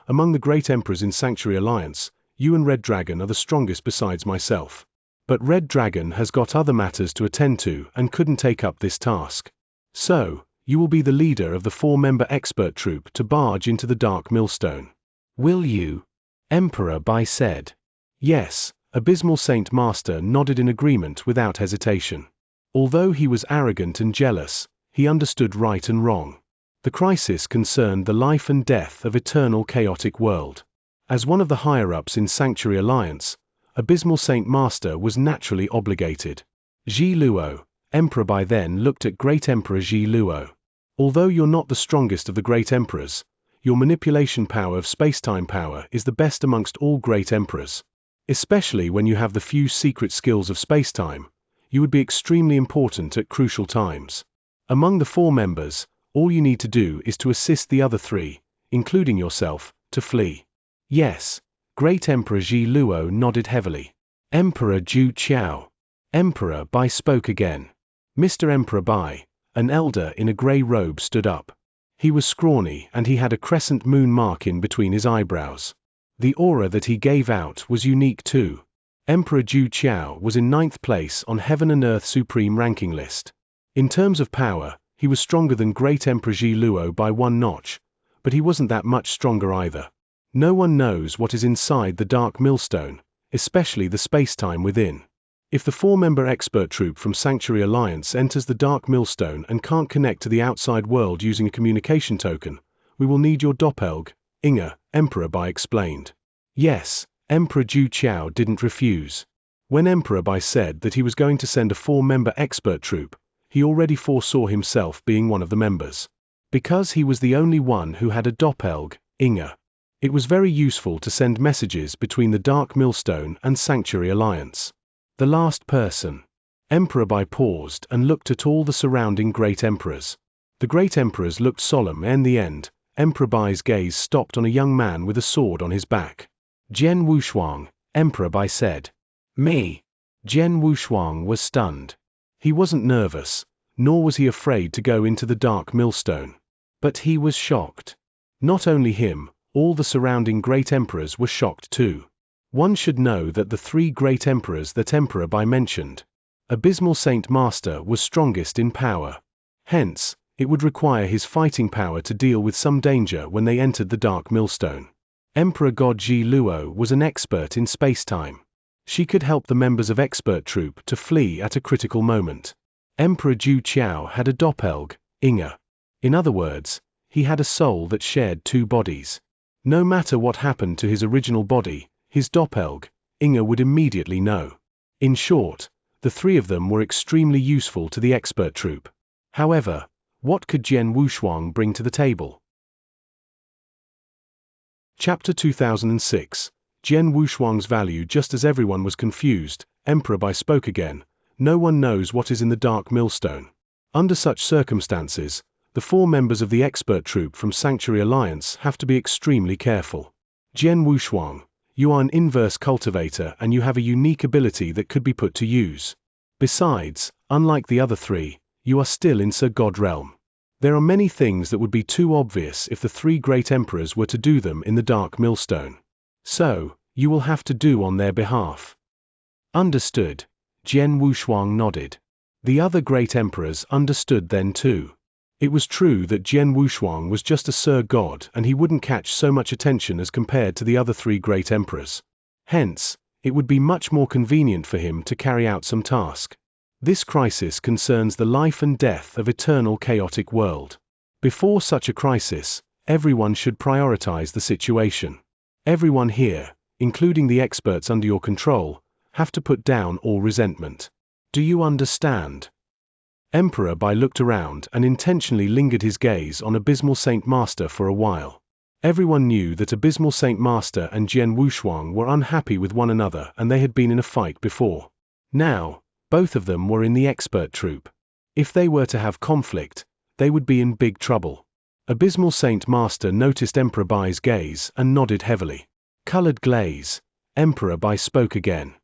Speaker 1: Among the great emperors in Sanctuary Alliance, you and Red Dragon are the strongest besides myself. But Red Dragon has got other matters to attend to and couldn't take up this task. So, you will be the leader of the 4-member expert troop to barge into the Dark Millstone. Will you? Emperor Bai said. Yes, Abysmal Saint Master nodded in agreement without hesitation. Although he was arrogant and jealous, he understood right and wrong. The crisis concerned the life and death of eternal chaotic world. As one of the higher-ups in Sanctuary Alliance, Abysmal Saint Master was naturally obligated. Ji Luo, Emperor Bai then looked at Great Emperor Ji Luo. Although you're not the strongest of the great emperors, your manipulation power of spacetime power is the best amongst all great emperors. Especially when you have the few secret skills of spacetime, you would be extremely important at crucial times. Among the 4 members, all you need to do is to assist the other 3, including yourself, to flee. Yes, Great Emperor Ji Luo nodded heavily. Emperor Zhu Qiao. Emperor Bai spoke again. Mr. Emperor Bai, an elder in a grey robe, stood up. He was scrawny and he had a crescent moon mark in between his eyebrows. The aura that he gave out was unique too. Emperor Zhu Qiao was in 9th place on Heaven and Earth Supreme ranking list. In terms of power, he was stronger than Great Emperor Ji Luo by 1 notch, but he wasn't that much stronger either. No one knows what is inside the Dark Millstone, especially the space-time within. If the 4-member expert troop from Sanctuary Alliance enters the Dark Millstone and can't connect to the outside world using a communication token, we will need your doppelganger, Emperor Bai explained. Yes, Emperor Zhu Qiao didn't refuse. When Emperor Bai said that he was going to send a 4-member expert troop, he already foresaw himself being one of the members. Because he was the only one who had a doppelganger, it was very useful to send messages between the Dark Millstone and Sanctuary Alliance. The last person. Emperor Bai paused and looked at all the surrounding great emperors. The great emperors looked solemn, and in the end, Emperor Bai's gaze stopped on a young man with a sword on his back. Jian Wushuang, Emperor Bai said. Me. Jian Wushuang was stunned. He wasn't nervous, nor was he afraid to go into the Dark Millstone. But he was shocked. Not only him, all the surrounding great emperors were shocked too. One should know that the 3 great emperors that Emperor Bai mentioned, Abysmal Saint Master was strongest in power. Hence, it would require his fighting power to deal with some danger when they entered the Dark Millstone. Emperor God Ji Luo was an expert in space-time. She could help the members of expert troop to flee at a critical moment. Emperor Zhu Qiao had a doppelganger. In other words, he had a soul that shared 2 bodies. No matter what happened to his original body, his doppelganger would immediately know. In short, the 3 of them were extremely useful to the expert troop. However, what could Jian Wushuang bring to the table? Chapter 2006. Jian Wushuang's value. Just as everyone was confused, Emperor Bai spoke again. No one knows what is in the Dark Millstone. Under such circumstances, the 4 members of the expert troop from Sanctuary Alliance have to be extremely careful. Jian Wushuang, you are an inverse cultivator and you have a unique ability that could be put to use. Besides, unlike the other 3, you are still in Sir God realm. There are many things that would be too obvious if the 3 great emperors were to do them in the Dark Millstone. So, you will have to do on their behalf. Understood. Jian Wushuang nodded. The other great emperors understood then too. It was true that Jian Wushuang was just a Sir God and he wouldn't catch so much attention as compared to the other 3 great emperors. Hence, it would be much more convenient for him to carry out some task. This crisis concerns the life and death of eternal chaotic world. Before such a crisis, everyone should prioritize the situation. Everyone here, including the experts under your control, have to put down all resentment. Do you understand? Emperor Bai looked around and intentionally lingered his gaze on Abysmal Saint Master for a while. Everyone knew that Abysmal Saint Master and Jian Wushuang were unhappy with one another and they had been in a fight before. Now, both of them were in the expert troop. If they were to have conflict, they would be in big trouble. Abysmal Saint Master noticed Emperor Bai's gaze and nodded heavily. Colored glaze. Emperor Bai spoke again.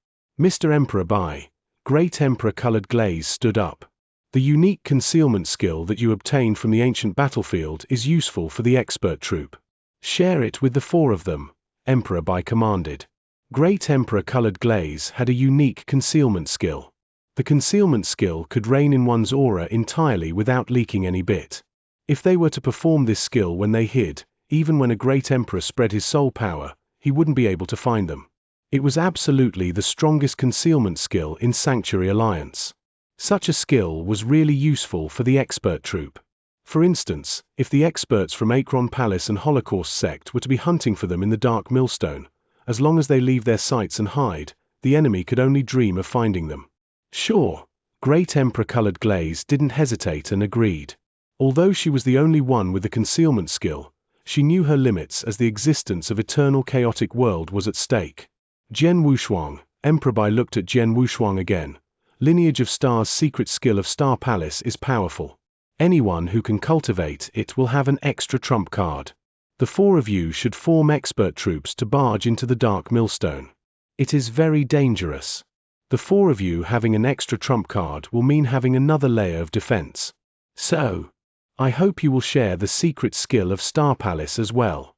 Speaker 1: Mr. Emperor Bai, Great Emperor Colored Glaze stood up. The unique concealment skill that you obtained from the ancient battlefield is useful for the expert troop. Share it with the 4 of them, Emperor Bai commanded. Great Emperor Colored Glaze had a unique concealment skill. The concealment skill could reign in one's aura entirely without leaking any bit. If they were to perform this skill when they hid, even when a great emperor spread his soul power, he wouldn't be able to find them. It was absolutely the strongest concealment skill in Sanctuary Alliance. Such a skill was really useful for the expert troop. For instance, if the experts from Akron Palace and Holocaust sect were to be hunting for them in the Dark Millstone, as long as they leave their sights and hide, the enemy could only dream of finding them. Sure, Great Emperor Colored Glaze didn't hesitate and agreed. Although she was the only one with the concealment skill, she knew her limits as the existence of eternal chaotic world was at stake. Jian Wushuang, Emperor Bai looked at Jian Wushuang again. Lineage of Star's secret skill of Star Palace is powerful. Anyone who can cultivate it will have an extra trump card. The 4 of you should form expert troops to barge into the Dark Millstone. It is very dangerous. The 4 of you having an extra trump card will mean having another layer of defense. So, I hope you will share the secret skill of Star Palace as well.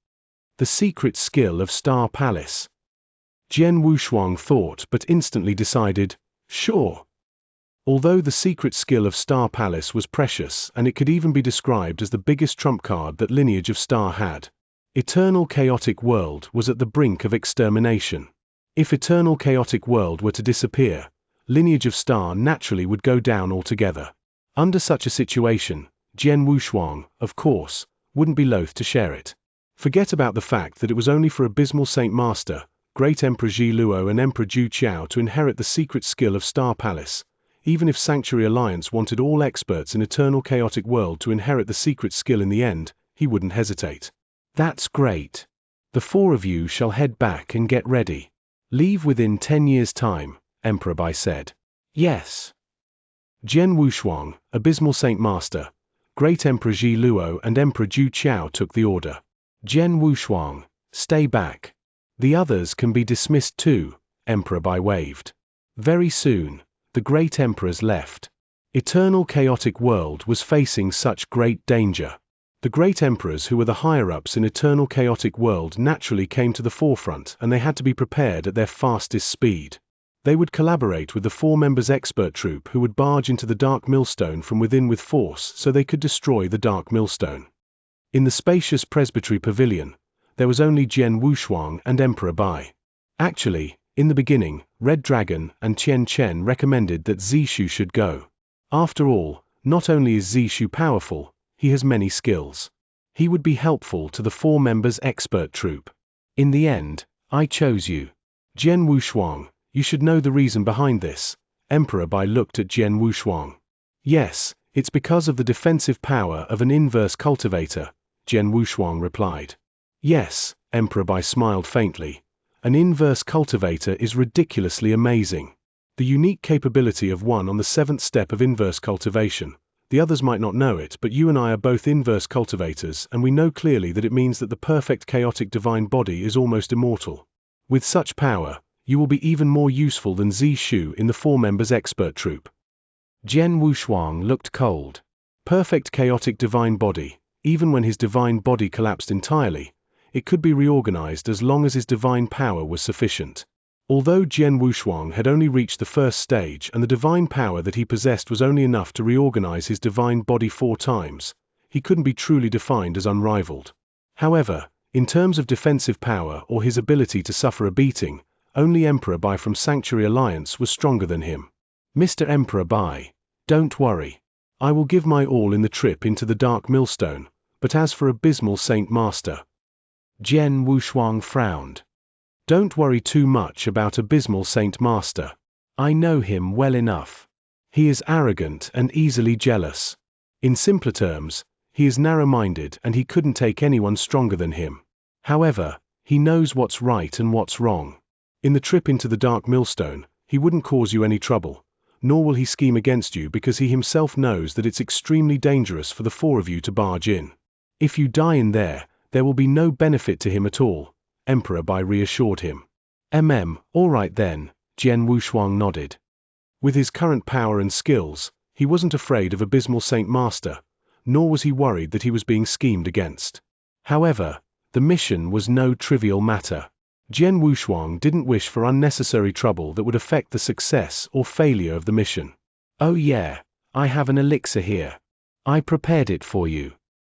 Speaker 1: The secret skill of Star Palace. Jian Wushuang thought but instantly decided, sure. Although the secret skill of Star Palace was precious and it could even be described as the biggest trump card that Lineage of Star had, Eternal Chaotic World was at the brink of extermination. If Eternal Chaotic World were to disappear, Lineage of Star naturally would go down altogether. Under such a situation, Jian Wushuang, of course, wouldn't be loath to share it. Forget about the fact that it was only for Abysmal Saint Master, Great Emperor Ji Luo and Emperor Zhu Qiao to inherit the secret skill of Star Palace. Even if Sanctuary Alliance wanted all experts in Eternal Chaotic World to inherit the secret skill in the end, he wouldn't hesitate. That's great. The 4 of you shall head back and get ready. Leave within 10 years' time, Emperor Bai said. Yes. Jian Wushuang, Abysmal Saint Master, Great Emperor Ji Luo and Emperor Zhu Qiao took the order. Jian Wushuang, stay back. The others can be dismissed too, Emperor Bai waved. Very soon, the great emperors left. Eternal Chaotic World was facing such great danger. The great emperors who were the higher-ups in Eternal Chaotic World naturally came to the forefront and they had to be prepared at their fastest speed. They would collaborate with the 4 members expert troupe who would barge into the Dark Millstone from within with force so they could destroy the Dark Millstone. In the spacious Presbytery Pavilion, there was only Jian Wushuang and Emperor Bai. Actually, in the beginning, Red Dragon and Qian Chen recommended that Zishu should go. After all, not only is Zishu powerful, he has many skills. He would be helpful to the 4 members expert troupe. In the end, I chose you. Jian Wushuang, you should know the reason behind this. Emperor Bai looked at Jian Wushuang. Yes, it's because of the defensive power of an inverse cultivator, Jian Wushuang replied. Yes, Emperor Bai smiled faintly. An inverse cultivator is ridiculously amazing. The unique capability of one on the 7th step of inverse cultivation. The others might not know it, but you and I are both inverse cultivators, and we know clearly that it means that the perfect chaotic divine body is almost immortal. With such power, you will be even more useful than Zishu in the 4 members expert troupe. Jian Wushuang looked cold. Perfect chaotic divine body, even when his divine body collapsed entirely, it could be reorganized as long as his divine power was sufficient. Although Jian Wushuang had only reached the 1st stage and the divine power that he possessed was only enough to reorganize his divine body 4 times, he couldn't be truly defined as unrivaled. However, in terms of defensive power or his ability to suffer a beating, only Emperor Bai from Sanctuary Alliance was stronger than him. Mr. Emperor Bai, don't worry. I will give my all in the trip into the Dark Millstone, but as for Abysmal Saint Master, Jian Wushuang frowned. Don't worry too much about Abysmal Saint Master. I know him well enough. He is arrogant and easily jealous. In simpler terms, he is narrow-minded and he couldn't take anyone stronger than him. However, he knows what's right and what's wrong. In the trip into the Dark Millstone, he wouldn't cause you any trouble, nor will he scheme against you because he himself knows that it's extremely dangerous for the 4 of you to barge in. If you die in there will be no benefit to him at all, Emperor Bai reassured him. All right then, Jian Wushuang nodded. With his current power and skills, he wasn't afraid of Abysmal Saint Master, nor was he worried that he was being schemed against. However, the mission was no trivial matter. Jian Wushuang didn't wish for unnecessary trouble that would affect the success or failure of the mission. Oh yeah, I have an elixir here. I prepared it for you.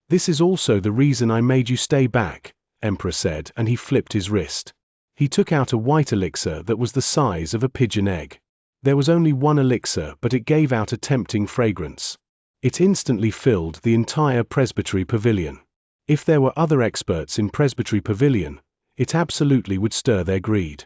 Speaker 1: This is also the reason I made you stay back, Emperor said, and he flipped his wrist. He took out a white elixir that was the size of a pigeon egg. There was only 1 elixir, but it gave out a tempting fragrance. It instantly filled the entire Presbytery Pavilion. If there were other experts in Presbytery Pavilion, it absolutely would stir their greed.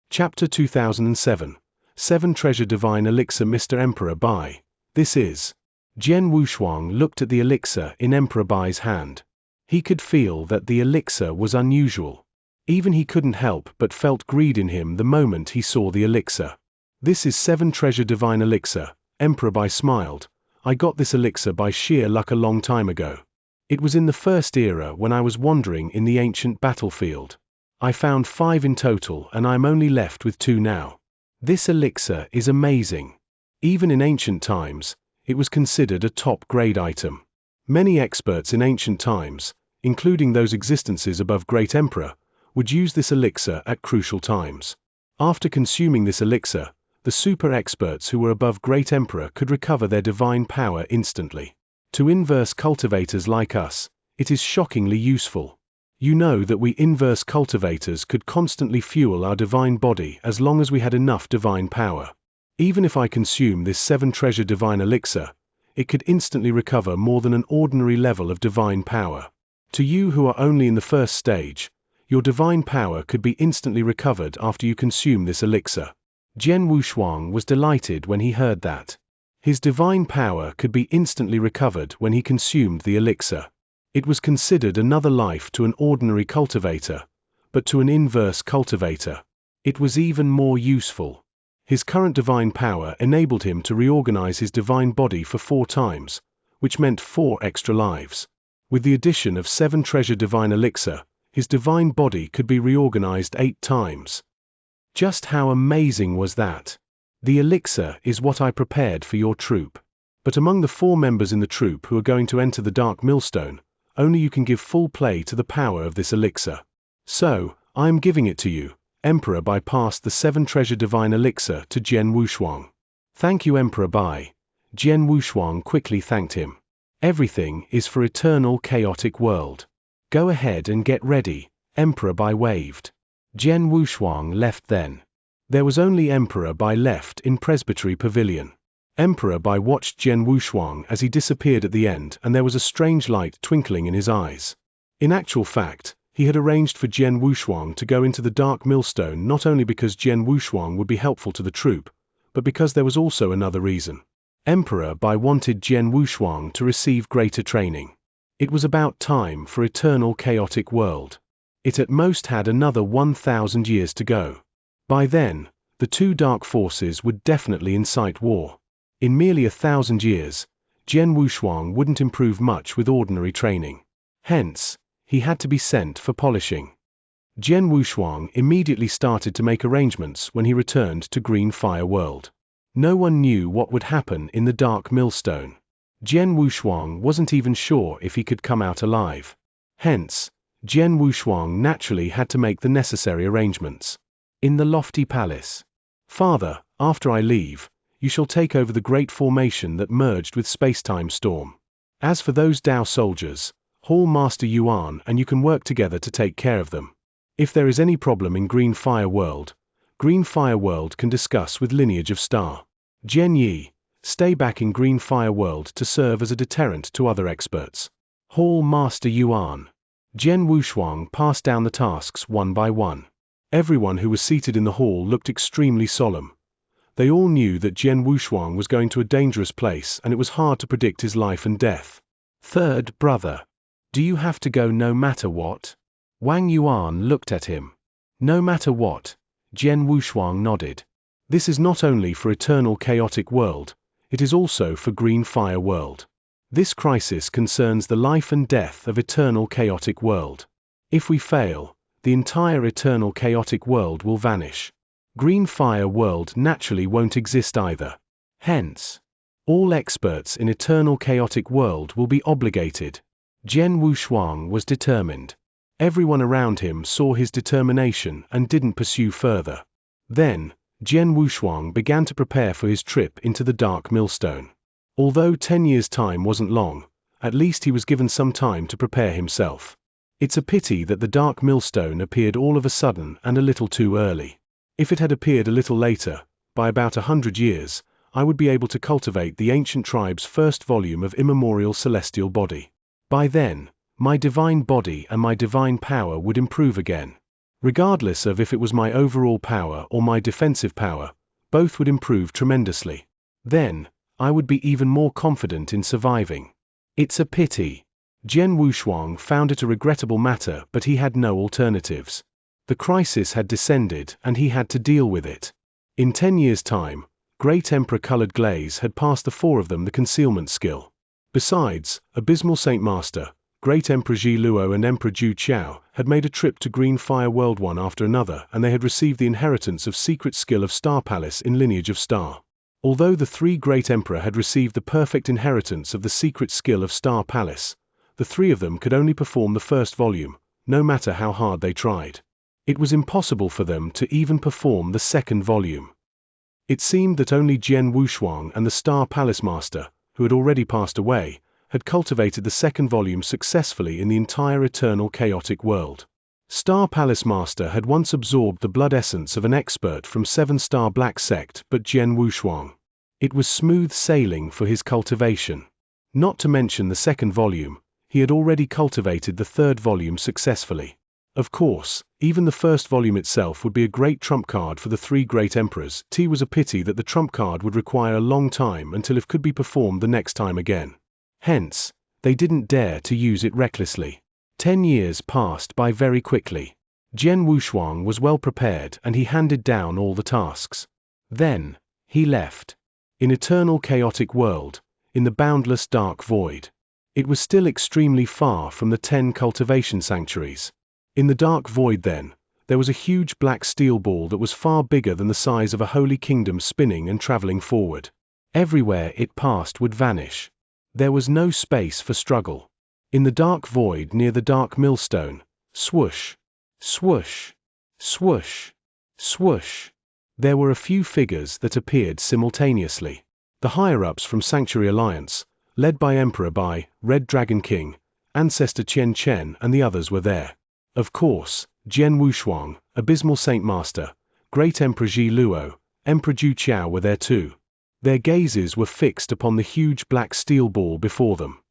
Speaker 1: Chapter 2007. 7 Treasure Divine Elixir. Mr. Emperor Bai, this is. Jian Wushuang looked at the elixir in Emperor Bai's hand. He could feel that the elixir was unusual. Even he couldn't help but felt greed in him the moment he saw the elixir. This is 7 Treasure Divine Elixir, Emperor Bai smiled. I got this elixir by sheer luck a long time ago. It was in the First Era when I was wandering in the ancient battlefield. I found 5 in total and I'm only left with 2 now. This elixir is amazing. Even in ancient times, it was considered a top-grade item. Many experts in ancient times, including those existences above Great Emperor, would use this elixir at crucial times. After consuming this elixir, the super experts who were above Great Emperor could recover their divine power instantly. To inverse cultivators like us, it is shockingly useful. You know that we inverse cultivators could constantly fuel our divine body as long as we had enough divine power. Even if I consume this 7-treasure divine elixir, it could instantly recover more than an ordinary level of divine power. To you who are only in the first stage, your divine power could be instantly recovered after you consume this elixir. Jian Wushuang was delighted when he heard that. His divine power could be instantly recovered when he consumed the elixir. It was considered another life to an ordinary cultivator, but to an inverse cultivator, it was even more useful. His current divine power enabled him to reorganize his divine body for 4 times, which meant 4 extra lives. With the addition of 7-treasure divine elixir, his divine body could be reorganized 8 times. Just how amazing was that? The elixir is what I prepared for your troop. But among the 4 members in the troop who are going to enter the Dark Millstone, only you can give full play to the power of this elixir. So, I am giving it to you. Emperor Bai passed the 7-treasure divine elixir to Jian Wushuang. Thank you, Emperor Bai. Jian Wushuang quickly thanked him. Everything is for eternal chaotic world. Go ahead and get ready, Emperor Bai waved. Jian Wushuang left then. There was only Emperor Bai left in Presbytery Pavilion. Emperor Bai watched Jian Wushuang as he disappeared at the end, and there was a strange light twinkling in his eyes. In actual fact, he had arranged for Jian Wushuang to go into the Dark Millstone not only because Jian Wushuang would be helpful to the troop, but because there was also another reason. Emperor Bai wanted Jian Wushuang to receive greater training. It was about time for eternal chaotic world. It at most had another 1,000 years to go. By then, the 2 dark forces would definitely incite war. In merely 1,000 years, Jian Wushuang wouldn't improve much with ordinary training. Hence, he had to be sent for polishing. Jian Wushuang immediately started to make arrangements when he returned to Green Fire World. No one knew what would happen in the Dark Millstone. Jian Wushuang wasn't even sure if he could come out alive. Hence, Jian Wushuang naturally had to make the necessary arrangements. In the lofty palace. Father, after I leave, you shall take over the great formation that merged with Spacetime Storm. As for those Dao soldiers, haul Master Yuan and you can work together to take care of them. If there is any problem in Green Fire World can discuss with Lineage of Star. Jian Yi, stay back in Green Fire World to serve as a deterrent to other experts. Haul Master Yuan. Jian Wushuang passed down the tasks one by one. Everyone who was seated in the hall looked extremely solemn. They all knew that Jian Wushuang was going to a dangerous place and it was hard to predict his life and death. Third brother. Do you have to go no matter what? Wang Yuan looked at him. No matter what, Jian Wushuang nodded. This is not only for eternal chaotic world, it is also for Green Fire World. This crisis concerns the life and death of eternal chaotic world. If we fail, the entire eternal chaotic world will vanish. Green Fire World naturally won't exist either. Hence, all experts in eternal chaotic world will be obligated. Jian Wushuang was determined. Everyone around him saw his determination and didn't pursue further. Then, Jian Wushuang began to prepare for his trip into the Dark Millstone. Although 10 years' time wasn't long, at least he was given some time to prepare himself. It's a pity that the Dark Millstone appeared all of a sudden and a little too early. If it had appeared a little later, by about 100 years, I would be able to cultivate the ancient tribe's first volume of immemorial celestial body. By then, my divine body and my divine power would improve again. Regardless of if it was my overall power or my defensive power, both would improve tremendously. Then, I would be even more confident in surviving. It's a pity. Jian Wushuang found it a regrettable matter, but he had no alternatives. The crisis had descended and he had to deal with it. In 10 years' time, Great Emperor Colored Glaze had passed the 4 of them the concealment skill. Besides, Abysmal Saint Master, Great Emperor Ji Luo and Emperor Zhu Qiao had made a trip to Green Fire World one after another, and they had received the inheritance of secret skill of Star Palace in Lineage of Star. Although the 3 Great Emperor had received the perfect inheritance of the secret skill of Star Palace, the 3 of them could only perform the first volume, no matter how hard they tried. It was impossible for them to even perform the second volume. It seemed that only Jian Wushuang and the Star Palace Master, who had already passed away, had cultivated the second volume successfully in the entire eternal chaotic world. Star Palace Master had once absorbed the blood essence of an expert from 7-star Black Sect, but Jian Wushuang. It was smooth sailing for his cultivation. Not to mention the second volume, he had already cultivated the third volume successfully. Of course, even the first volume itself would be a great trump card for the three great emperors. It was a pity that the trump card would require a long time until it could be performed the next time again. Hence, they didn't dare to use it recklessly. 10 years passed by very quickly. Jian Wushuang was well prepared and he handed down all the tasks. Then, he left. In eternal chaotic world, in the boundless dark void. It was still extremely far from the 10 cultivation sanctuaries. In the dark void then, there was a huge black steel ball that was far bigger than the size of a holy kingdom spinning and traveling forward. Everywhere it passed would vanish. There was no space for struggle. In the dark void near the dark millstone, swoosh, swoosh, swoosh, swoosh. There were a few figures that appeared simultaneously. The higher-ups from Sanctuary Alliance, led by Emperor Bai, Red Dragon King, Ancestor Qian and the others were there. Of course, Jian Wushuang, Abysmal Saint Master, Great Emperor Ji Luo, Emperor Ju Qiao were there too. Their gazes were fixed upon the huge black steel ball before them.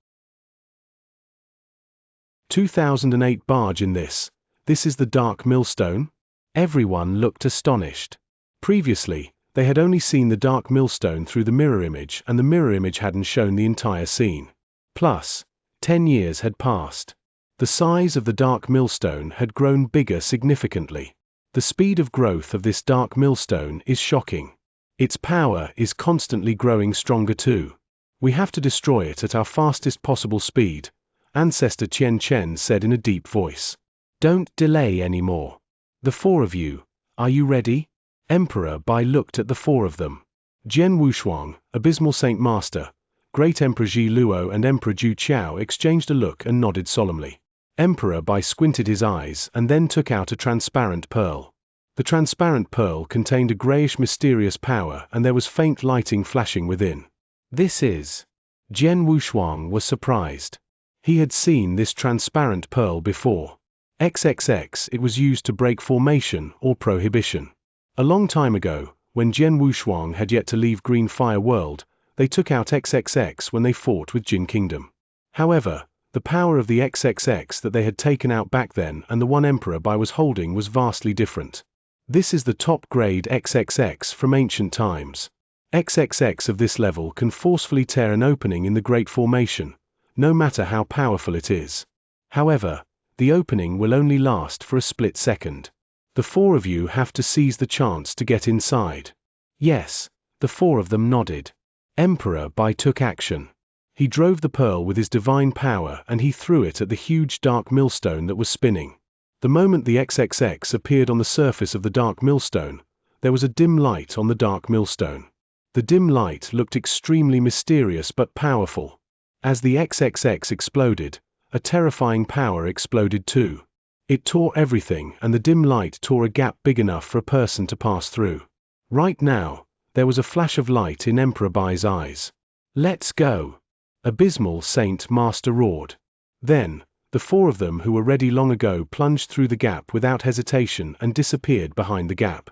Speaker 1: 2008 barge in this is the Dark Millstone? Everyone looked astonished. Previously, they had only seen the Dark Millstone through the mirror image and the mirror image hadn't shown the entire scene. Plus, 10 years had passed. The size of the Dark Millstone had grown bigger significantly. The speed of growth of this Dark Millstone is shocking. Its power is constantly growing stronger too. We have to destroy it at our fastest possible speed, Ancestor Qian said in a deep voice. Don't delay anymore. The 4 of you, are you ready? Emperor Bai looked at the 4 of them. Jian Wushuang, Abysmal Saint Master, Great Emperor Ji Luo and Emperor Ju Qiao exchanged a look and nodded solemnly. Emperor Bai squinted his eyes and then took out a transparent pearl. The transparent pearl contained a grayish mysterious power and there was faint lighting flashing within. This is... Jian Wushuang was surprised. He had seen this transparent pearl before. XXX it was used to break formation or prohibition. A long time ago, when Jian Wushuang had yet to leave Green Fire World, they took out XXX when they fought with Jin Kingdom. However, the power of the XXX that they had taken out back then and the one Emperor Bai was holding was vastly different. This is the top grade XXX from ancient times. XXX of this level can forcefully tear an opening in the Great Formation, no matter how powerful it is. However, the opening will only last for a split second. The 4 of you have to seize the chance to get inside. Yes, the 4 of them nodded. Emperor Bai took action. He drove the pearl with his divine power and he threw it at the huge dark millstone that was spinning. The moment the XXX appeared on the surface of the dark millstone, there was a dim light on the dark millstone. The dim light looked extremely mysterious but powerful. As the XXX exploded, a terrifying power exploded too. It tore everything and the dim light tore a gap big enough for a person to pass through. Right now, there was a flash of light in Emperor Bai's eyes. Let's go! Abysmal Saint Master roared. Then, the 4 of them who were ready long ago plunged through the gap without hesitation and disappeared behind the gap.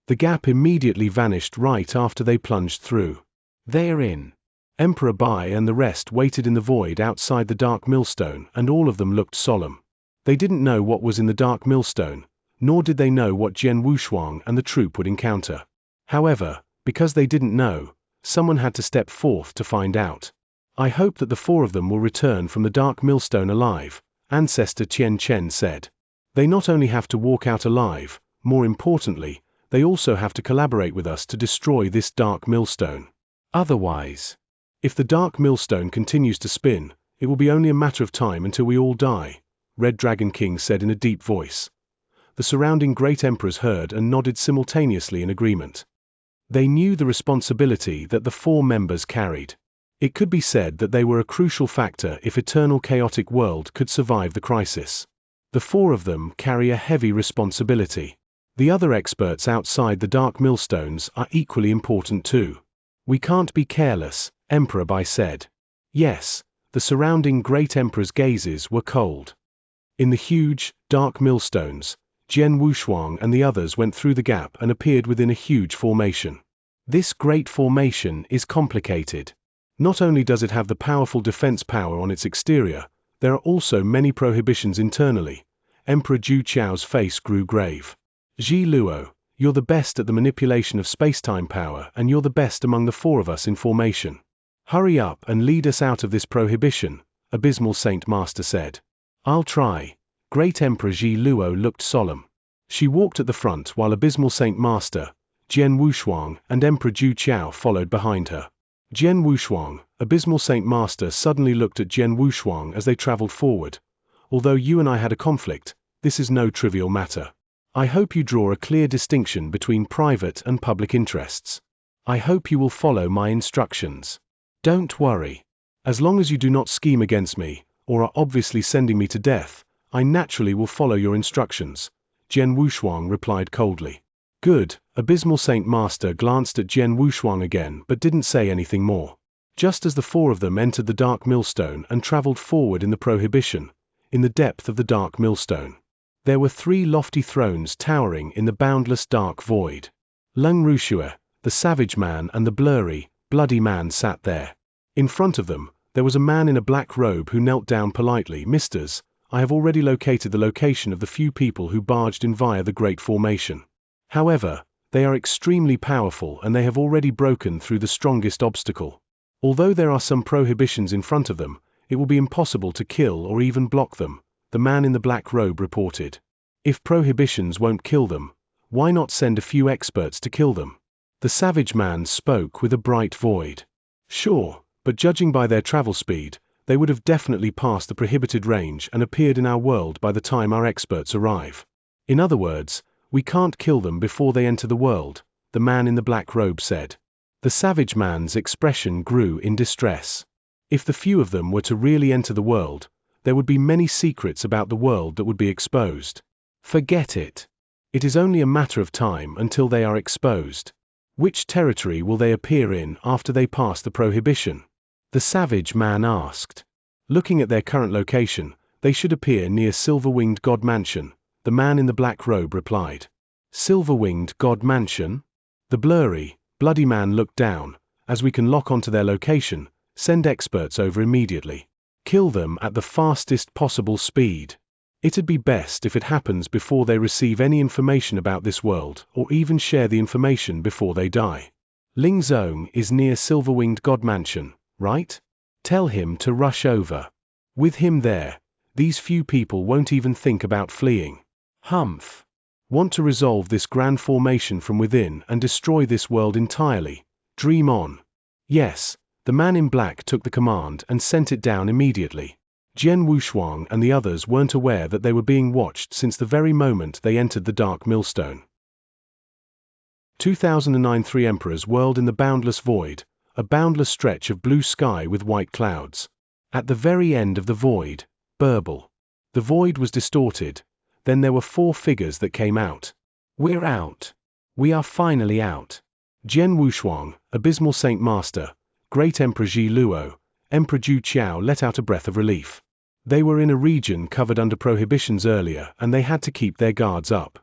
Speaker 1: The gap immediately vanished right after they plunged through. They are in. Emperor Bai and the rest waited in the void outside the dark millstone and all of them looked solemn. They didn't know what was in the dark millstone, nor did they know what Jian Wushuang and the troop would encounter. However, because they didn't know, someone had to step forth to find out. I hope that the 4 of them will return from the dark millstone alive, Ancestor Qian said. They not only have to walk out alive, more importantly, they also have to collaborate with us to destroy this dark millstone. Otherwise, if the dark millstone continues to spin, it will be only a matter of time until we all die, Red Dragon King said in a deep voice. The surrounding great emperors heard and nodded simultaneously in agreement. They knew the responsibility that the 4 members carried. It could be said that they were a crucial factor if eternal chaotic world could survive the crisis. The four of them carry a heavy responsibility. The other experts outside the dark millstones are equally important too. We can't be careless, Emperor Bai said. Yes, the surrounding great emperor's gazes were cold. In the huge, dark millstones, Jian Wushuang and the others went through the gap and appeared within a huge formation. This great formation is complicated. Not only does it have the powerful defense power on its exterior, there are also many prohibitions internally. Emperor Zhu Qiao's face grew grave. Zhi Luo, you're the best at the manipulation of space-time power, and you're the best among the four of us in formation. Hurry up and lead us out of this prohibition, Abysmal Saint Master said. I'll try. Great Emperor Zhi Luo looked solemn. She walked at the front while Abysmal Saint Master, Jian Wushuang, and Emperor Zhu Qiao followed behind her. Jian Wushuang, Abysmal Saint Master suddenly looked at Jian Wushuang as they traveled forward. Although you and I had a conflict, this is no trivial matter. I hope you draw a clear distinction between private and public interests. I hope you will follow my instructions. Don't worry. As long as you do not scheme against me, or are obviously sending me to death, I naturally will follow your instructions, Jian Wushuang replied coldly. Good. Abysmal Saint Master glanced at Jian Wushuang again but didn't say anything more. Just as the four of them entered the dark millstone and traveled forward in the prohibition, in the depth of the dark millstone, there were three lofty thrones towering in the boundless dark void. Leng Rushue, the savage man, and the blurry, bloody man sat there. In front of them, there was a man in a black robe who knelt down politely. Misters, I have already located the location of the few people who barged in via the Great Formation. However, they are extremely powerful and they have already broken through the strongest obstacle. Although there are some prohibitions in front of them, it will be impossible to kill or even block them, the man in the black robe reported. If prohibitions won't kill them, why not send a few experts to kill them? The savage man spoke with a bright void. Sure, but judging by their travel speed, they would have definitely passed the prohibited range and appeared in our world by the time our experts arrive. In other words, we can't kill them before they enter the world, the man in the black robe said. The savage man's expression grew in distress. If the few of them were to really enter the world, there would be many secrets about the world that would be exposed. Forget it. It is only a matter of time until they are exposed. Which territory will they appear in after they pass the prohibition? The savage man asked. Looking at their current location, they should appear near Silver-Winged God Mansion, the man in the black robe replied. Silver-Winged God Mansion? The blurry, bloody man looked down. As we can lock onto their location, send experts over immediately. Kill them at the fastest possible speed. It'd be best if it happens before they receive any information about this world, or even share the information before they die. Ling Zong is near Silver-Winged God Mansion, right? Tell him to rush over. With him there, these few people won't even think about fleeing. Humph. Want to resolve this grand formation from within and destroy this world entirely? Dream on. Yes, the man in black took the command and sent it down immediately. Jian Wushuang and the others weren't aware that they were being watched since the very moment they entered the dark millstone. 2009 Three Emperors World in the Boundless Void, a boundless stretch of blue sky with white clouds. At the very end of the void, burble. The void was distorted. Then there were four figures that came out. We're out. We are finally out. Jian Wushuang, Abysmal Saint Master, Great Emperor Zhi Luo, Emperor Zhu Qiao let out a breath of relief. They were in a region covered under prohibitions earlier and they had to keep their guards up.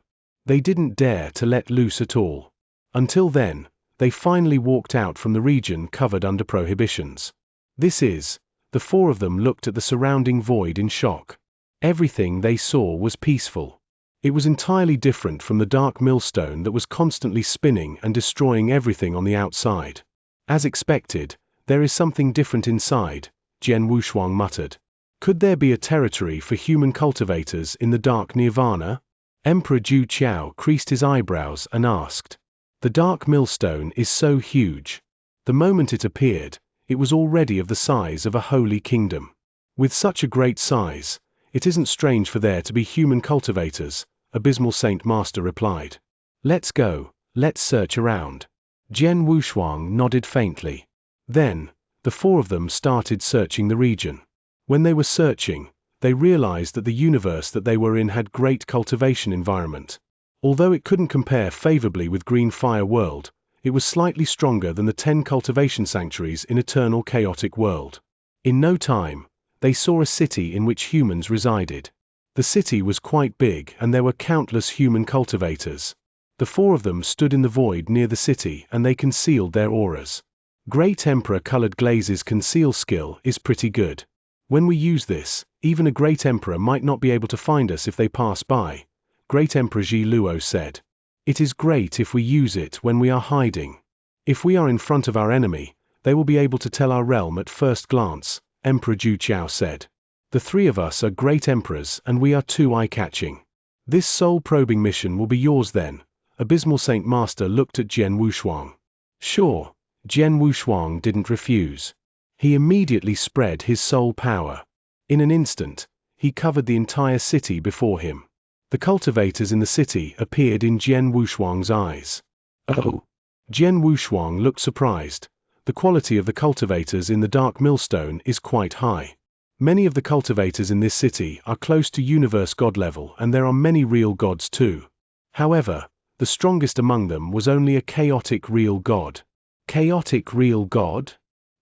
Speaker 1: They didn't dare to let loose at all. Until then, they finally walked out from the region covered under prohibitions. The four of them looked at the surrounding void in shock. Everything they saw was peaceful. It was entirely different from the dark millstone that was constantly spinning and destroying everything on the outside. As expected, there is something different inside, Jian Wushuang muttered. Could there be a territory for human cultivators in the dark nirvana? Emperor Zhu Qiao creased his eyebrows and asked. The dark millstone is so huge. The moment it appeared, it was already of the size of a holy kingdom. With such a great size, it isn't strange for there to be human cultivators, Abysmal Saint Master replied. Let's go, let's search around. Jian Wushuang nodded faintly. Then, the four of them started searching the region. When they were searching, they realized that the universe that they were in had great cultivation environment. Although it couldn't compare favorably with Green Fire World, it was slightly stronger than the 10 cultivation sanctuaries in Eternal Chaotic World. In no time, they saw a city in which humans resided. The city was quite big and there were countless human cultivators. The 4 of them stood in the void near the city and they concealed their auras. Great Emperor Colored Glaze's conceal skill is pretty good. When we use this, even a Great Emperor might not be able to find us if they pass by, Great Emperor Ji Luo said. It is great if we use it when we are hiding. If we are in front of our enemy, they will be able to tell our realm at first glance, Emperor Ju Qiao said. The 3 of us are great emperors and we are too eye-catching. This soul-probing mission will be yours then. Abysmal Saint Master looked at Jian Wushuang. Sure, Jian Wushuang didn't refuse. He immediately spread his soul power. In an instant, he covered the entire city before him. The cultivators in the city appeared in Jian Wushuang's eyes. Oh! Jian Wushuang looked surprised. The quality of the cultivators in the Dark Millstone is quite high. Many of the cultivators in this city are close to universe god level and there are many real gods too. However, the strongest among them was only a chaotic real god. Chaotic real god?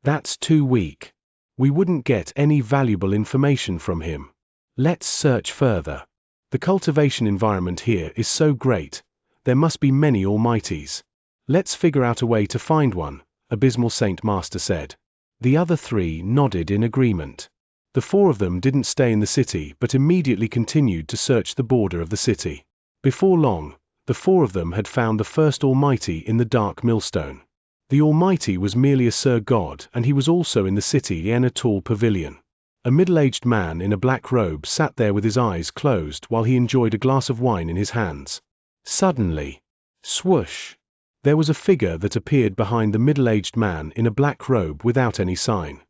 Speaker 1: That's too weak. We wouldn't get any valuable information from him. Let's search further. The cultivation environment here is so great, there must be many almighties. Let's figure out a way to find one, Abysmal Saint Master said. The other 3 nodded in agreement. The 4 of them didn't stay in the city but immediately continued to search the border of the city. Before long, the 4 of them had found the first almighty in the Dark Millstone. The almighty was merely a Sir God and he was also in the city in a tall pavilion. A middle-aged man in a black robe sat there with his eyes closed while he enjoyed a glass of wine in his hands. Suddenly, swoosh! There was a figure that appeared behind the middle-aged man in a black robe without any sign.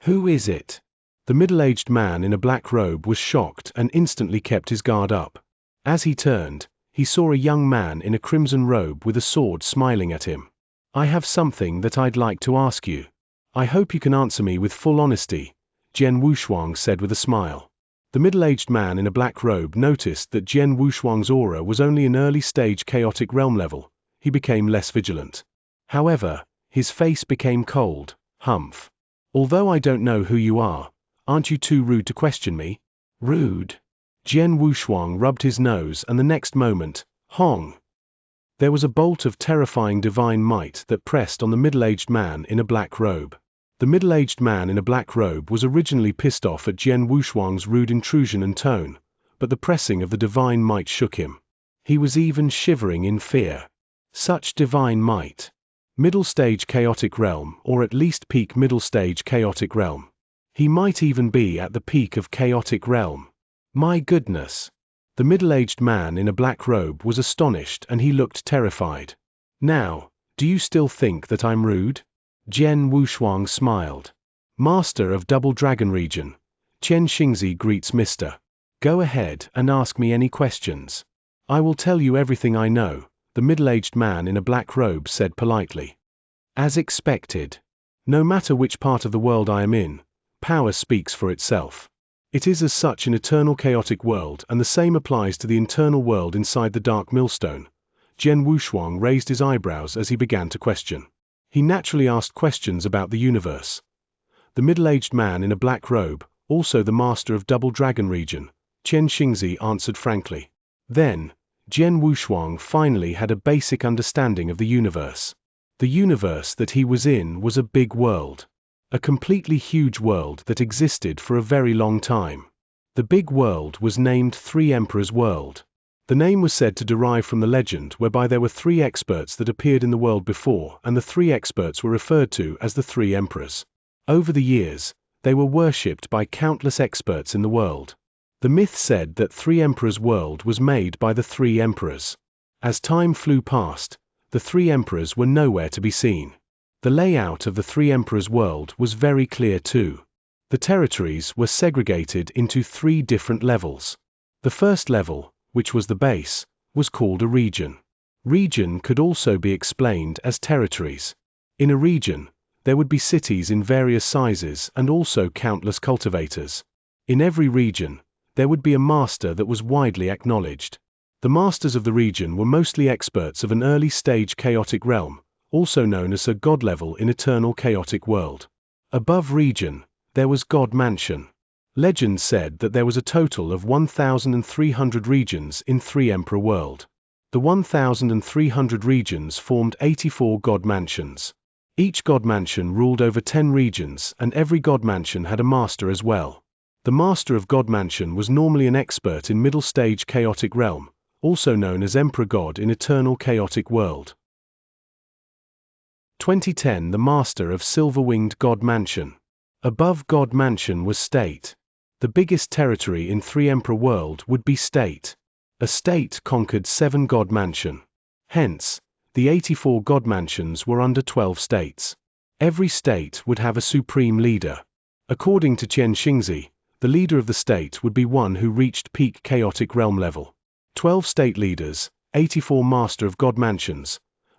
Speaker 1: Who is it? The middle-aged man in a black robe was shocked and instantly kept his guard up. As he turned, he saw a young man in a crimson robe with a sword smiling at him. I have something that I'd like to ask you. I hope you can answer me with full honesty, Jian Wushuang said with a smile. The middle-aged man in a black robe noticed that Jian Wushuang's aura was only an early-stage chaotic realm level. He became less vigilant. However, his face became cold. Humph. Although I don't know who you are, aren't you too rude to question me? Rude? Jian Wushuang rubbed his nose and the next moment, Hong! There was a bolt of terrifying divine might that pressed on the middle-aged man in a black robe. The middle-aged man in a black robe was originally pissed off at Jian Wushuang's rude intrusion and tone, but the pressing of the divine might shook him. He was even shivering in fear. Such divine might. Middle-stage chaotic realm, or at least peak middle-stage chaotic realm. He might even be at the peak of chaotic realm. My goodness. The middle-aged man in a black robe was astonished and he looked terrified. Now, do you still think that I'm rude? Jian Wushuang smiled. Master of Double Dragon Region, Chen Xingzi greets Mr. Go ahead and ask me any questions. I will tell you everything I know, the middle-aged man in a black robe said politely. As expected. No matter which part of the world I am in, power speaks for itself. It is as such an eternal chaotic world and the same applies to the internal world inside the Dark Millstone. Jian Wushuang raised his eyebrows as he began to question. He naturally asked questions about the universe. The middle-aged man in a black robe, also the master of Double Dragon Region, Chen Xingzi answered frankly. Then, Jian Wushuang finally had a basic understanding of the universe. The universe that he was in was a big world. A completely huge world that existed for a very long time. The big world was named Three Emperors World. The name was said to derive from the legend whereby there were 3 experts that appeared in the world before and the 3 experts were referred to as the 3 emperors. Over the years, they were worshipped by countless experts in the world. The myth said that 3 Emperors World was made by the 3 emperors. As time flew past, the 3 emperors were nowhere to be seen. The layout of the 3 Emperors World was very clear too. The territories were segregated into 3 different levels. The first level, which was the base, was called a region. Region could also be explained as territories. In a region, there would be cities in various sizes and also countless cultivators. In every region, there would be a master that was widely acknowledged. The masters of the region were mostly experts of an early-stage chaotic realm, also known as a god level in eternal chaotic world. Above region, there was God Mansion. Legend said that there was a total of 1,300 regions in 3 Emperor World. The 1,300 regions formed 84 God Mansions. Each God Mansion ruled over 10 regions, and every God Mansion had a master as well. The master of God Mansion was normally an expert in middle stage chaotic realm, also known as Emperor God in eternal chaotic world. 2010 The master of Silver-Winged God Mansion. Above God Mansion was State. The biggest territory in 3 Emperor World would be State. A state conquered 7 God Mansion. Hence, the 84 God Mansions were under 12 states. Every state would have a supreme leader. According to Xianxia, the leader of the state would be one who reached peak chaotic realm level. 12 state leaders, 84 master of God Mansions,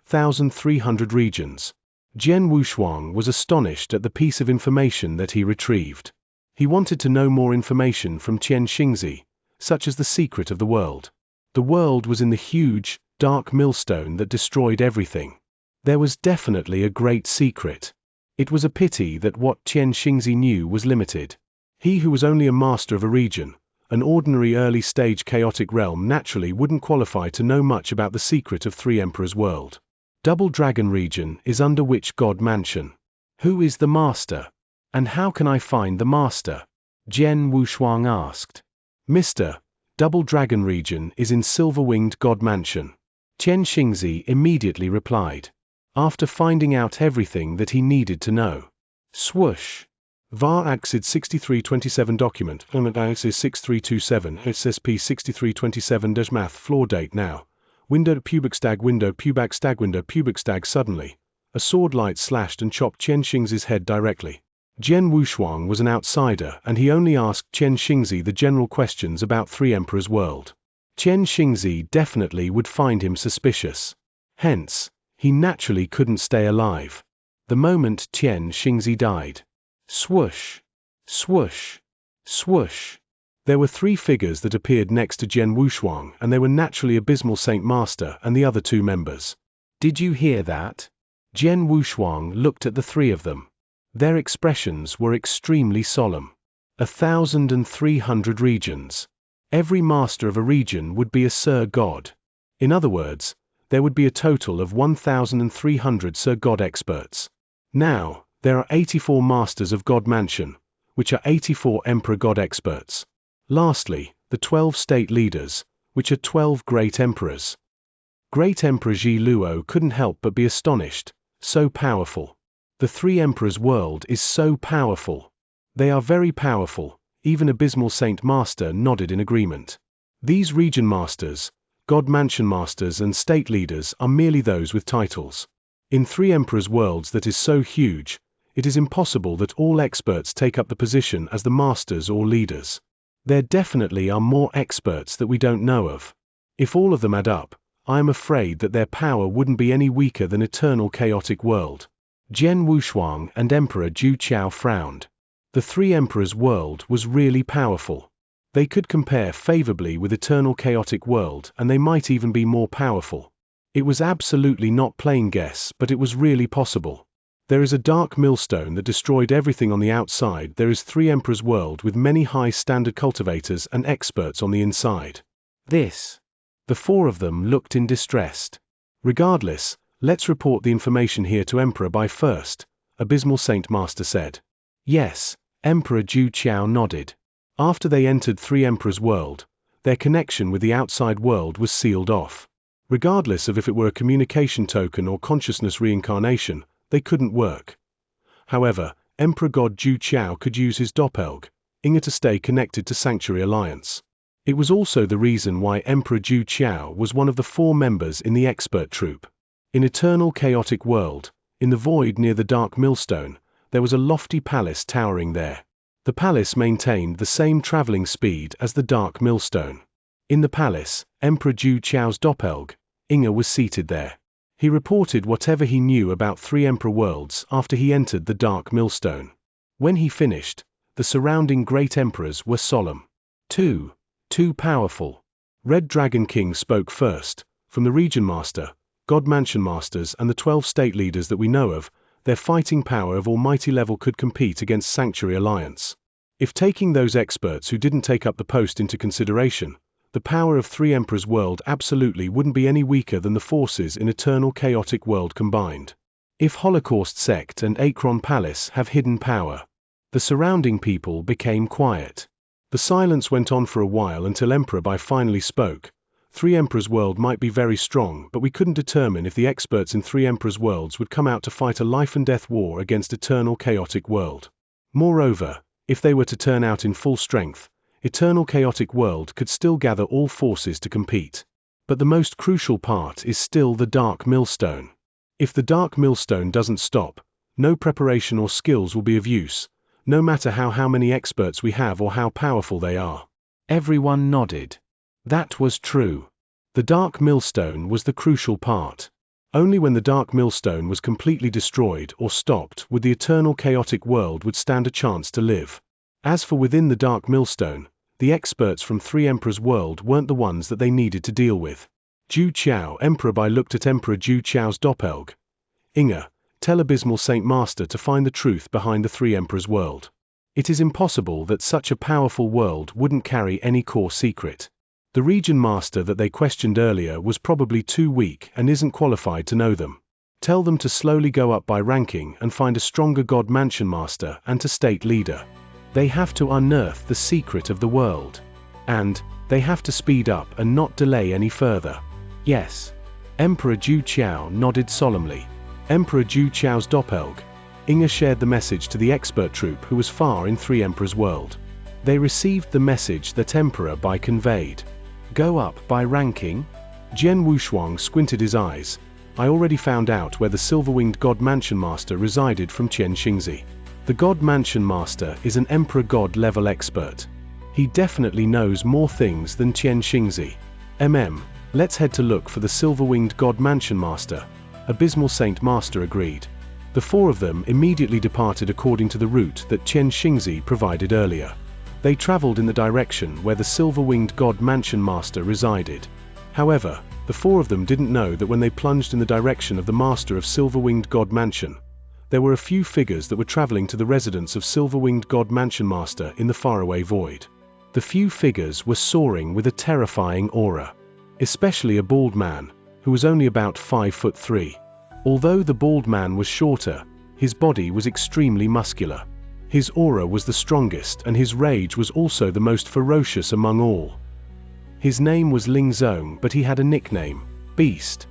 Speaker 1: 1,300 regions. Jian Wushuang was astonished at the piece of information that he retrieved. He wanted to know more information from Xianxia, such as the secret of the world. The world was in the huge, dark millstone that destroyed everything. There was definitely a great secret. It was a pity that what Xianxia knew was limited. He who was only a master of a region, an ordinary early-stage chaotic realm, naturally wouldn't qualify to know much about the secret of 3 Emperors World. Double Dragon region is under which God Mansion? Who is the master? And how can I find the master? Jian Wushuang asked. Mr. Double Dragon region is in Silver-Winged God Mansion. Xianxia immediately replied, after finding out everything that he needed to know. Swoosh. VAR AXID 6327 document, AXID 6327, SSP 6327-math floor date now. Window pubic stag window pubic stag window pubic stag suddenly. A sword light slashed and chopped Xianxia's head directly. Jian Wushuang was an outsider and he only asked Xianxia the general questions about 3 Emperors World. Xianxia definitely would find him suspicious. Hence, he naturally couldn't stay alive. The moment Xianxia died. Swoosh. Swoosh. Swoosh. There were 3 figures that appeared next to Jian Wushuang, and they were naturally Abysmal Saint Master and the other 2 members. Did you hear that? Jian Wushuang looked at the 3 of them. Their expressions were extremely solemn. 1,300 regions. Every master of a region would be a Sir God. In other words, there would be a total of 1,300 Sir God experts. Now, there are 84 masters of God Mansion, which are 84 Emperor God experts. Lastly, the 12 state leaders, which are 12 great emperors. Great Emperor Ji Luo couldn't help but be astonished, so powerful. The 3 Emperors World is so powerful. They are very powerful, even Abysmal Saint Master nodded in agreement. These region masters, God Mansion masters and state leaders are merely those with titles. In 3 Emperors Worlds that is so huge, it is impossible that all experts take up the position as the masters or leaders. There definitely are more experts that we don't know of. If all of them add up, I am afraid that their power wouldn't be any weaker than eternal chaotic world. Jian Wushuang and Emperor Zhu Qiao frowned. The 3 Emperors World was really powerful. They could compare favorably with eternal chaotic world and they might even be more powerful. It was absolutely not plain guess, but it was really possible. There is a dark millstone that destroyed everything on the outside. There is 3 Emperors World with many high standard cultivators and experts on the inside. This. The 4 of them looked in distress. Regardless, let's report the information here to Emperor by first, Abysmal Saint Master said. Yes, Emperor Zhu Qiao nodded. After they entered 3 Emperors World, their connection with the outside world was sealed off. Regardless of if it were a communication token or consciousness reincarnation, they couldn't work. However, Emperor God Zhu Qiao could use his doppelganger to stay connected to Sanctuary Alliance. It was also the reason why Emperor Zhu Qiao was one of the 4 members in the expert troop. In eternal chaotic world, in the void near the dark millstone, there was a lofty palace towering there. The palace maintained the same traveling speed as the dark millstone. In the palace, Emperor Zhu Qiao's doppelganger was seated there. He reported whatever he knew about 3 Emperor Worlds after he entered the dark millstone. When he finished, The surrounding great emperors were solemn. Too powerful. Red Dragon King spoke first. From the Region Master, God Mansion Masters and the 12 state leaders that we know of, their fighting power of almighty level could compete against Sanctuary Alliance. If taking those experts who didn't take up the post into consideration, the power of 3 Emperors World absolutely wouldn't be any weaker than the forces in Eternal Chaotic World combined. If Holocaust Sect and Akron Palace have hidden power. The surrounding people became quiet. The silence went on for a while until Emperor Bai finally spoke. 3 Emperors World might be very strong, but we couldn't determine if the experts in 3 Emperors Worlds would come out to fight a life-and-death war against Eternal Chaotic World. Moreover, if they were to turn out in full strength, Eternal Chaotic World could still gather all forces to compete. But the most crucial part is still the Dark Millstone. If the Dark Millstone doesn't stop, no preparation or skills will be of use, no matter how many experts we have or how powerful they are. Everyone nodded. That was true. The Dark Millstone was the crucial part. Only when the Dark Millstone was completely destroyed or stopped would the Eternal Chaotic World would stand a chance to live. As for within the Dark Millstone, the experts from 3 Emperors World weren't the ones that they needed to deal with. Ju Chao. Emperor Bai looked at Emperor Ju Chao's doppelganger. Inga, tell Abysmal Saint Master to find the truth behind the 3 Emperors World. It is impossible that such a powerful world wouldn't carry any core secret. The Region Master that they questioned earlier was probably too weak and isn't qualified to know them. Tell them to slowly go up by ranking and find a stronger God Mansion Master and to State Leader. They have to unearth the secret of the world. And they have to speed up and not delay any further. Yes. Emperor Ju Chao nodded solemnly. Emperor Ju Chao's doppelganger, Inga, shared the message to the expert troop who was far in 3 Emperors World. They received the message that Emperor Bai conveyed. Go up by ranking? Jian Wushuang squinted his eyes. I already found out where the silver-winged God Mansion Master resided from Xianxia. The God Mansion Master is an Emperor God level expert. He definitely knows more things than Xianxia. Let's head to look for the silver-winged God Mansion Master. Abysmal Saint Master agreed. The 4 of them immediately departed according to the route that Xianxia provided earlier. They traveled in the direction where the silver-winged God Mansion Master resided. However, the 4 of them didn't know that when they plunged in the direction of the Master of Silver-winged God Mansion, there were a few figures that were traveling to the residence of Silver-winged God Mansion Master in the faraway void. The few figures were soaring with a terrifying aura. Especially a bald man, who was only about 5'3". Although the bald man was shorter, his body was extremely muscular. His aura was the strongest and his rage was also the most ferocious among all. His name was Ling Zong, but he had a nickname, Beast.